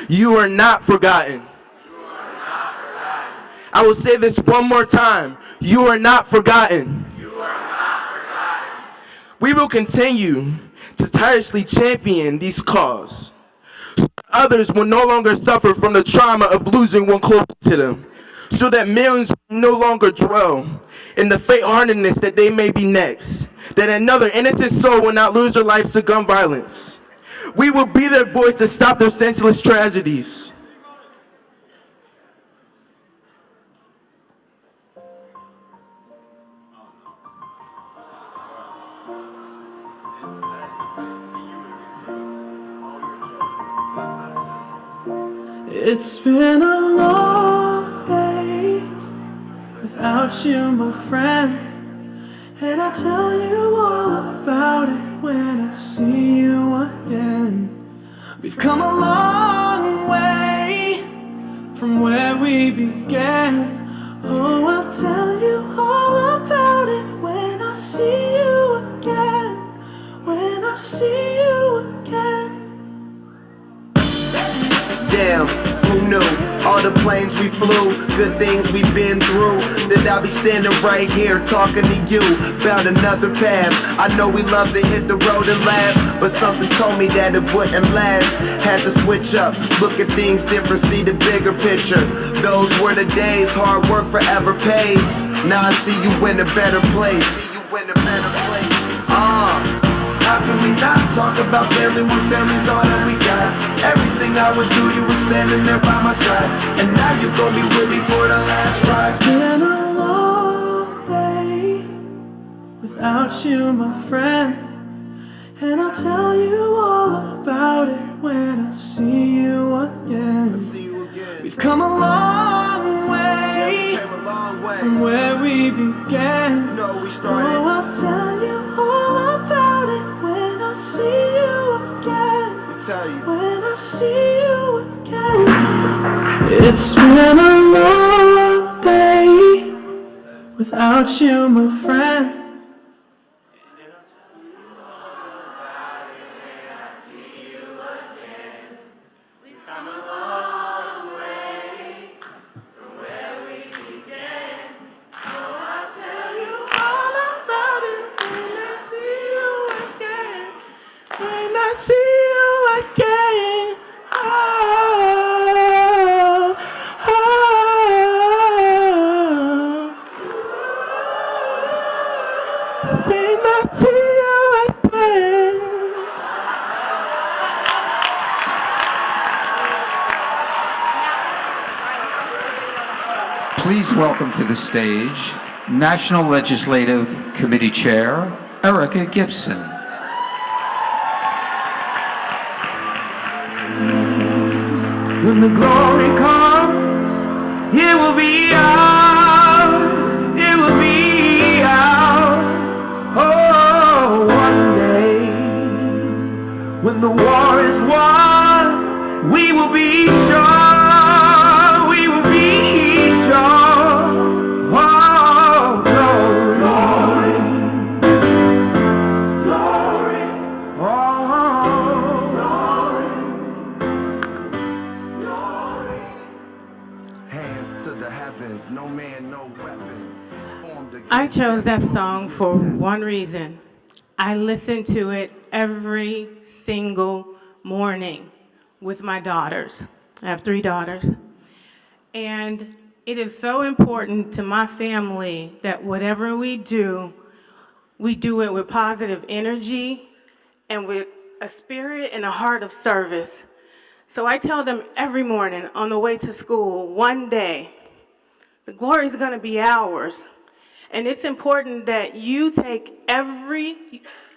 You are not forgotten. I will say this one more time. You are not forgotten. We will continue to tirelessly champion these causes. Others will no longer suffer from the trauma of losing one close to them, so that millions will no longer dwell in the faint-heartedness that they may be next, that another innocent soul will not lose their lives to gun violence. We will be their voice to stop their senseless tragedies. It's been a long day without you, my friend, and I'll tell you all about it when I see you again. We've come a long way from where we began. Oh, I'll tell you all about it when I see you again. When I see you again. Damn, who knew? All the planes we flew, good things we've been through, that I'll be standing right here talking to you about another path. I know we love to hit the road and laugh, but something told me that it wouldn't last. Had to switch up, look at things different, see the bigger picture. Those were the days, hard work forever pays. Now I see you in a better place. How can we not talk about family when family's all that we got? Everything I would do, you were standing there by my side, and now you gon' be with me for the last ride. It's been a long day without you, my friend, and I'll tell you all about it when I see you again. We've come a long way from where we began. Oh, I'll tell you all about it when I see you again. When I see you again. It's been a long day without you, my friend. See you again. When I see you again. Please welcome to the stage National Legislative Committee Chair Erica Gibson. When the glory comes, it will be ours. It will be ours. Oh, one day, when the war is won, we will be sure. We will be sure. Oh, glory, glory, glory. Oh, Hands to the heavens, no man, no weapon. I chose that song for one reason. I listen to it every single morning with my daughters. I have 3 daughters. And it is so important to my family that whatever we do it with positive energy and with a spirit and a heart of service. So I tell them every morning on the way to school, one day, the glory is going to be ours. And it's important that you take every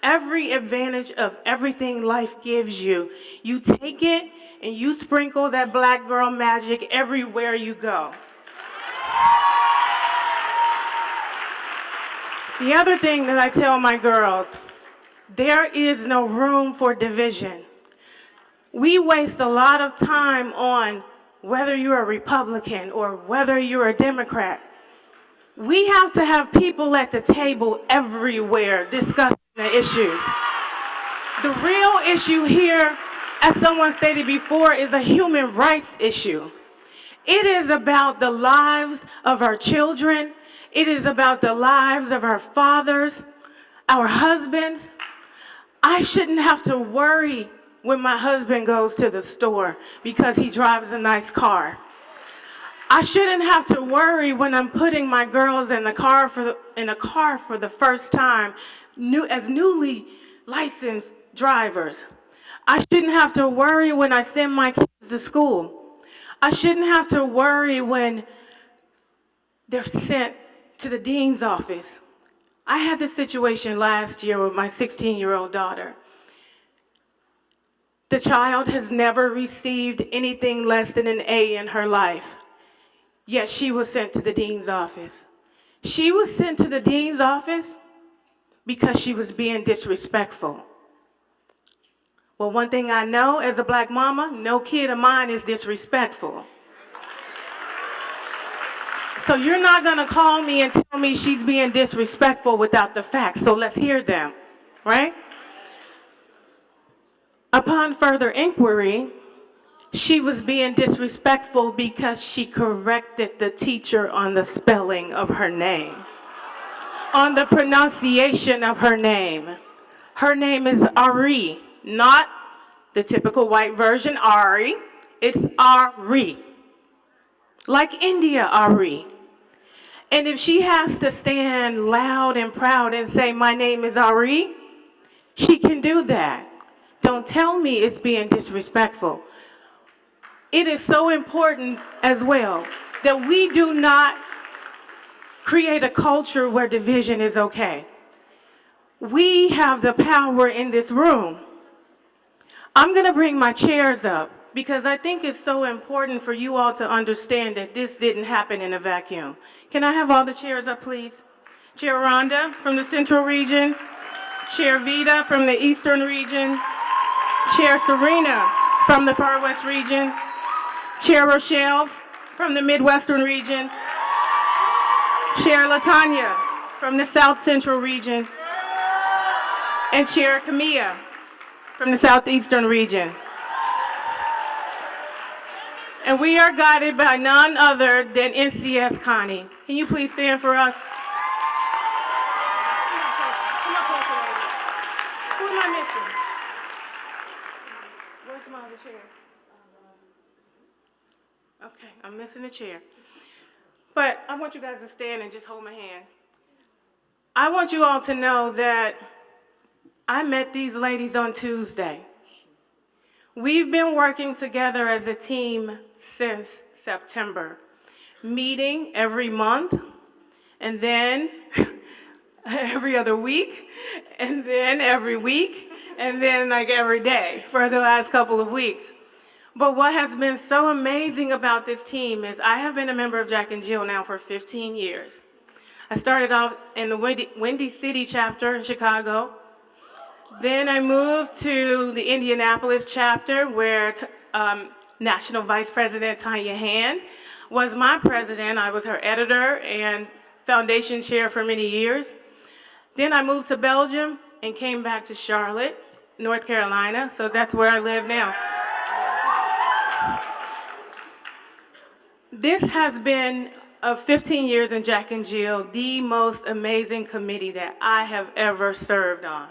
advantage of everything life gives you. You take it and you sprinkle that black girl magic everywhere you go. The other thing that I tell my girls, there is no room for division. We waste a lot of time on whether you're a Republican or whether you're a Democrat. We have to have people at the table everywhere discussing the issues. The real issue here, as someone stated before, is a human rights issue. It is about the lives of our children. It is about the lives of our fathers, our husbands. I shouldn't have to worry when my husband goes to the store because he drives a nice car. I shouldn't have to worry when I'm putting my girls in a car for the first time as newly licensed drivers. I shouldn't have to worry when I send my kids to school. I shouldn't have to worry when they're sent to the dean's office. I had this situation last year with my 16-year-old daughter. The child has never received anything less than an A in her life. Yet she was sent to the dean's office. She was sent to the dean's office because she was being disrespectful. Well, one thing I know as a black mama, no kid of mine is disrespectful. So you're not gonna call me and tell me she's being disrespectful without the facts, so let's hear them, right? Upon further inquiry, she was being disrespectful because she corrected the teacher on the spelling of her name, on the pronunciation of her name. Her name is Ari, not the typical white version, Ari. It's Ari, like India Ari. And if she has to stand loud and proud and say, my name is Ari, she can do that. Don't tell me it's being disrespectful. It is so important as well that we do not create a culture where division is okay. We have the power in this room. I'm going to bring my chairs up because I think it's so important for you all to understand that this didn't happen in a vacuum. Can I have all the chairs up, please? Chair Rhonda from the Central Region, Chair Vita from the Eastern Region, Chair Serena from the Far West Region, Chair Rochelle from the Midwestern Region, Chair Latanya from the South Central Region, and Chair Camilla from the Southeastern Region. And we are guided by none other than NCS Connie. Can you please stand for us? Who am I missing? Where's my other chair? Okay, I'm missing a chair. But I want you guys to stand and just hold my hand. I want you all to know that I met these ladies on Tuesday. We've been working together as a team since September, meeting every month, and then every other week, and then every week, and then like every day for the last couple of weeks. But what has been so amazing about this team is I have been a member of Jack and Jill now for 15 years. I started off in the Windy City chapter in Chicago. Then I moved to the Indianapolis chapter where National Vice President Tanya Hand was my president. I was her editor and foundation chair for many years. Then I moved to Belgium and came back to Charlotte, North Carolina, so that's where I live now. This has been, 15 years in Jack and Jill, the most amazing committee that I have ever served on.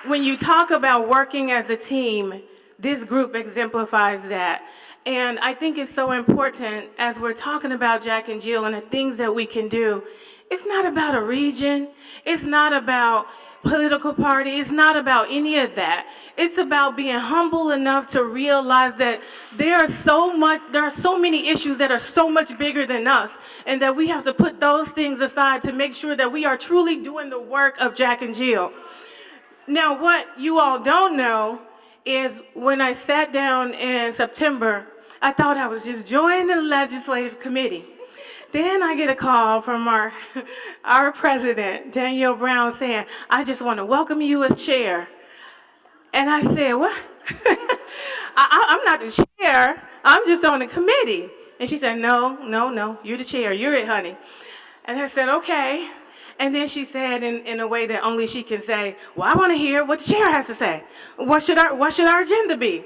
When you talk about working as a team, this group exemplifies that. And I think it's so important as we're talking about Jack and Jill and the things that we can do. It's not about a region. It's not about political party. It's not about any of that. It's about being humble enough to realize that there are so many issues that are so much bigger than us, and that we have to put those things aside to make sure that we are truly doing the work of Jack and Jill. Now, what you all don't know is when I sat down in September, I thought I was just joining the legislative committee. Then I get a call from our president, Danielle Brown, saying, I just want to welcome you as chair. And I said, what? I'm not the chair. I'm just on the committee. And she said, no, you're the chair. You're it, honey. And I said, okay. And then she said in a way that only she can say, well, I want to hear what the chair has to say. What should our agenda be?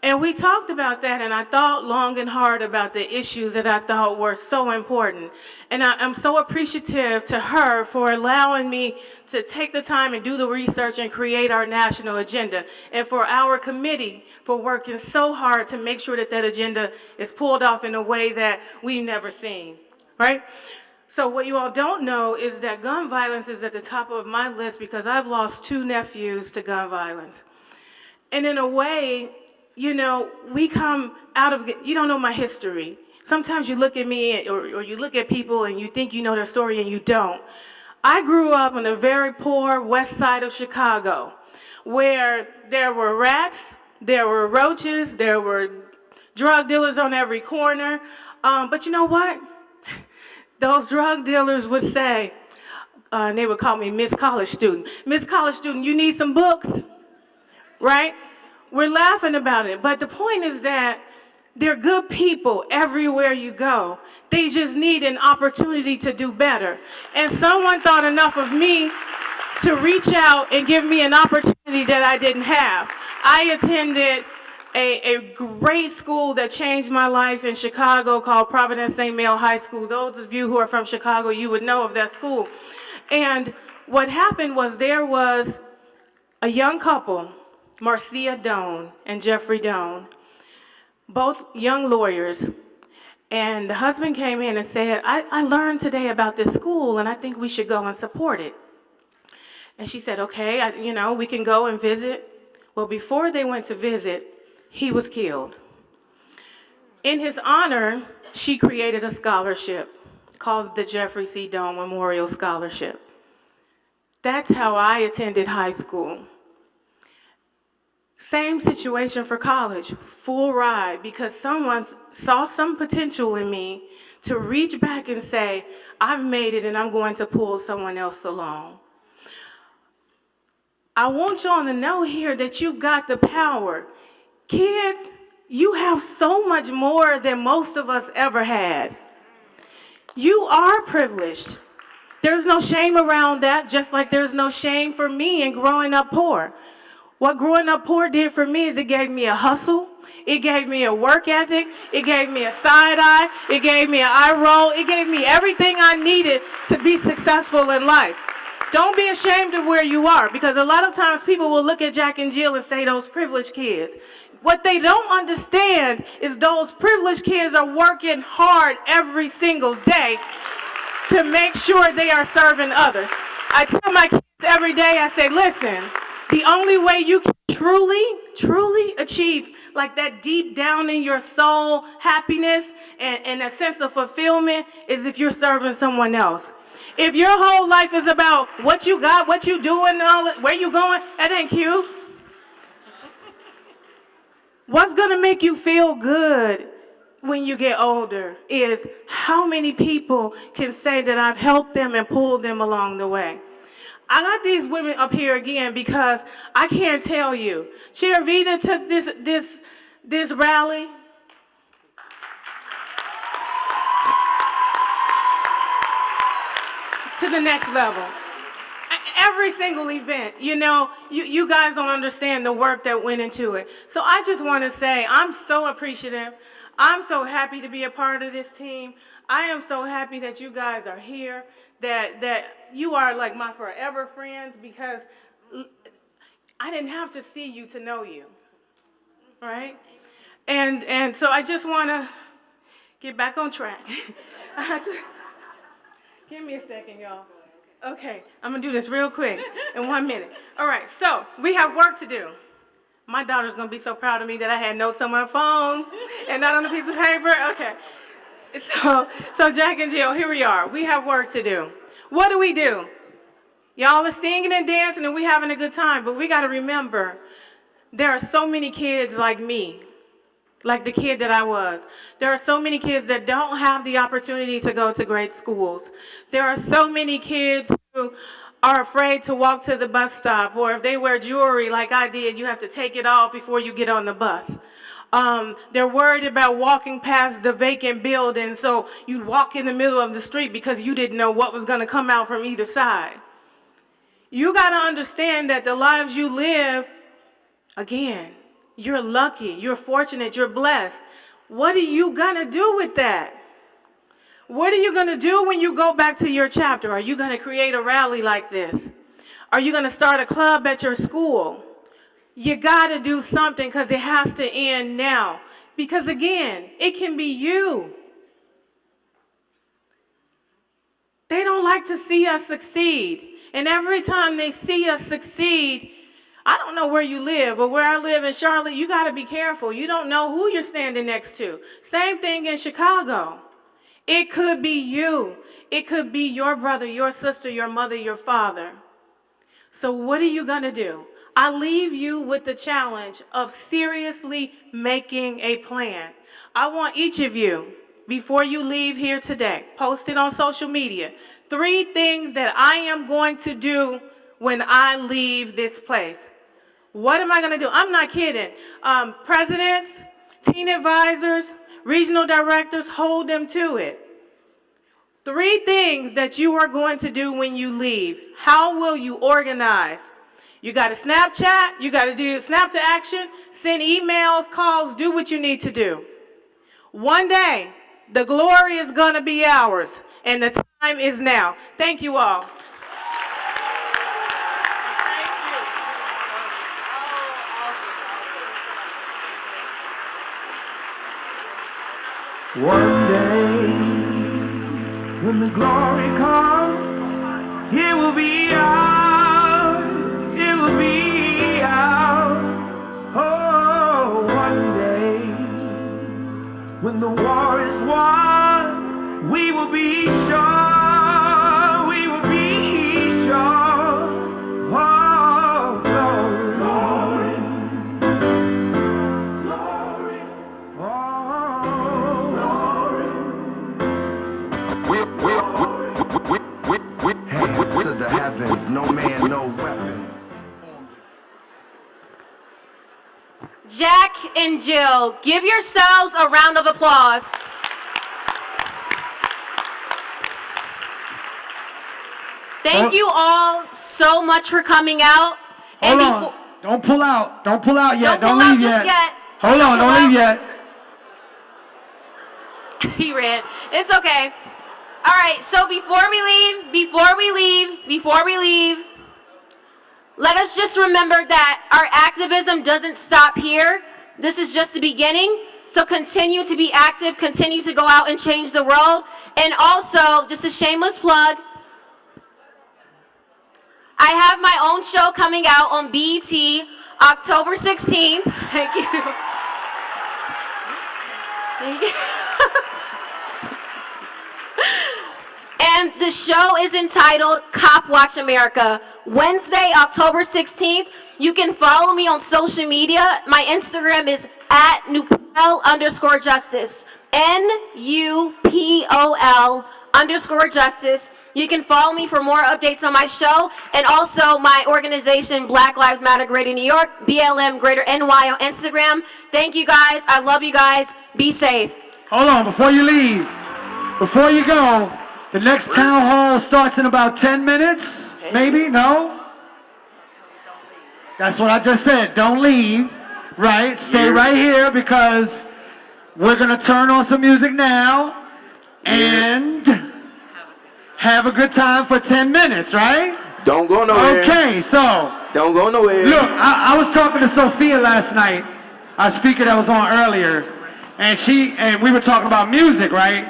And we talked about that, and I thought long and hard about the issues that I thought were so important. And I'm so appreciative to her for allowing me to take the time and do the research and create our national agenda, and for our committee for working so hard to make sure that that agenda is pulled off in a way that we've never seen, right? So what you all don't know is that gun violence is at the top of my list because I've lost 2 nephews to gun violence. And in a way, you know, we come out of, you don't know my history. Sometimes you look at me or you look at people and you think you know their story and you don't. I grew up in a very poor west side of Chicago where there were rats, there were roaches, there were drug dealers on every corner. But you know what? Those drug dealers would say, they would call me Miss College Student. Miss College Student, you need some books, right? We're laughing about it, but the point is that they're good people everywhere you go. They just need an opportunity to do better. And someone thought enough of me to reach out and give me an opportunity that I didn't have. I attended a great school that changed my life in Chicago called Providence St. Mael High School. Those of you who are from Chicago, you would know of that school. And what happened was there was a young couple, Marcia Doan and Jeffrey Doan, both young lawyers, and the husband came in and said, I learned today about this school and I think we should go and support it. And she said, okay, we can go and visit. Well, before they went to visit, he was killed. In his honor, she created a scholarship called the Jeffrey C. Doan Memorial Scholarship. That's how I attended high school. Same situation for college, full ride, because someone saw some potential in me to reach back and say, I've made it and I'm going to pull someone else along. I want y'all to know here that you got the power. Kids, you have so much more than most of us ever had. You are privileged. There's no shame around that, just like there's no shame for me in growing up poor. What growing up poor did for me is it gave me a hustle. It gave me a work ethic. It gave me a side eye. It gave me an eye roll. It gave me everything I needed to be successful in life. Don't be ashamed of where you are, because a lot of times people will look at Jack and Jill and say those privileged kids. What they don't understand is those privileged kids are working hard every single day to make sure they are serving others. I tell my kids every day, I say, listen, the only way you can truly achieve like that deep down in your soul happiness and a sense of fulfillment is if you're serving someone else. If your whole life is about what you got, what you doing, and all that, where you going, that ain't cute. What's gonna make you feel good when you get older is how many people can say that I've helped them and pulled them along the way. I got these women up here again because I can't tell you. Chair Vita took this rally. To the next level. Every single event, you guys don't understand the work that went into it. So I just want to say I'm so appreciative. I'm so happy to be a part of this team. I am so happy that you guys are here, that you are like my forever friends, because I didn't have to see you to know you, right? And so I just want to get back on track. Give me a second, y'all. Okay, I'm gonna do this real quick in 1 minute. All right, so we have work to do. My daughter's gonna be so proud of me that I had notes on my phone and not on a piece of paper. Okay, so Jack and Jill, here we are. We have work to do. What do? Y'all are singing and dancing and we having a good time, but we gotta remember there are so many kids like me, like the kid that I was. There are so many kids that don't have the opportunity to go to great schools. There are so many kids who are afraid to walk to the bus stop, or if they wear jewelry like I did, you have to take it off before you get on the bus. They're worried about walking past the vacant building, so you'd walk in the middle of the street because you didn't know what was going to come out from either side. You got to understand that the lives you live, again, you're lucky, you're fortunate, you're blessed. What are you gonna do with that? What are you gonna do when you go back to your chapter? Are you gonna create a rally like this? Are you gonna start a club at your school? You gotta do something, because it has to end now. Because again, it can be you. They don't like to see us succeed. And every time they see us succeed, I don't know where you live, but where I live in Charlotte, you got to be careful. You don't know who you're standing next to. Same thing in Chicago. It could be you. It could be your brother, your sister, your mother, your father. So what are you going to do? I leave you with the challenge of seriously making a plan. I want each of you, before you leave here today, post it on social media. 3 things that I am going to do when I leave this place. What am I going to do? I'm not kidding. Presidents, teen advisors, regional directors, hold them to it. 3 things that you are going to do when you leave. How will you organize? You got to Snapchat. You got to do Snap to Action. Send emails, calls, do what you need to do. One day, the glory is going to be ours, and the time is now. Thank you all. One day, when the glory comes, it will be ours, it will be ours. Oh, one day, when the war is won, we will be sure, we will be sure. Oh, glory, glory, Hands to the heavens, no man, no weapon. Jack and Jill, give yourselves a round of applause. Thank you all so much for coming out. Hold on. Don't pull out. Don't pull out yet. Don't pull leave out just yet. Hold on. Don't leave yet. He ran. It's okay. All right, so before we leave, let us just remember that our activism doesn't stop here. This is just the beginning. So continue to be active, continue to go out and change the world. And also, just a shameless plug, I have my own show coming out on BET October 16th. Thank you. Thank you. And the show is entitled Cop Watch America. Wednesday, October 16th. You can follow me on social media. My Instagram is @NUPOL_justice. NUPOL_justice. You can follow me for more updates on my show and also my organization, Black Lives Matter Greater New York, BLM Greater NY on Instagram. Thank you guys. I love you guys. Be safe. Hold on, before you leave, before you go, the next town hall starts in about 10 minutes, maybe? No? That's what I just said. Don't leave, right? Stay right here because we're going to turn on some music now and have a good time for 10 minutes, right? Don't go nowhere. Okay, so. Don't go nowhere. Look, I was talking to Sophia last night, our speaker that was on earlier, and we were talking about music, right?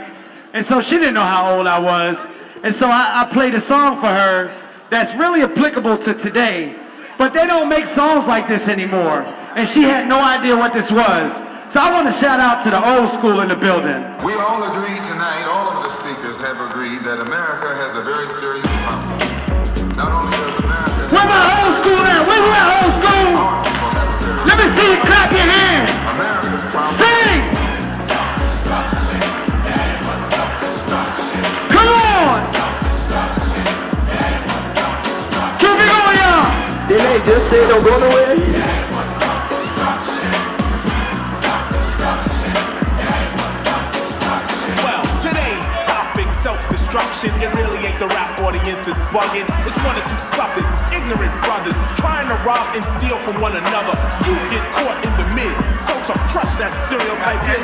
And so she didn't know how old I was. And so I played a song for her that's really applicable to today. But they don't make songs like this anymore. And she had no idea what this was. So I want to shout out to the old school in the building. We all agreed tonight, all of the speakers have agreed that America has a very serious problem. Not only does America... Where my old school at? Where my old school? Let me see you clap your hands. Sing! Come on! Keep it going, y'all! Didn't they just say don't go nowhere? Well, today's topic, self-destruction. It really ain't the rap audience that's bugging. It's one or two suckers, ignorant brothers, trying to rob and steal from one another. You get caught in the mid. So to crush that stereotype is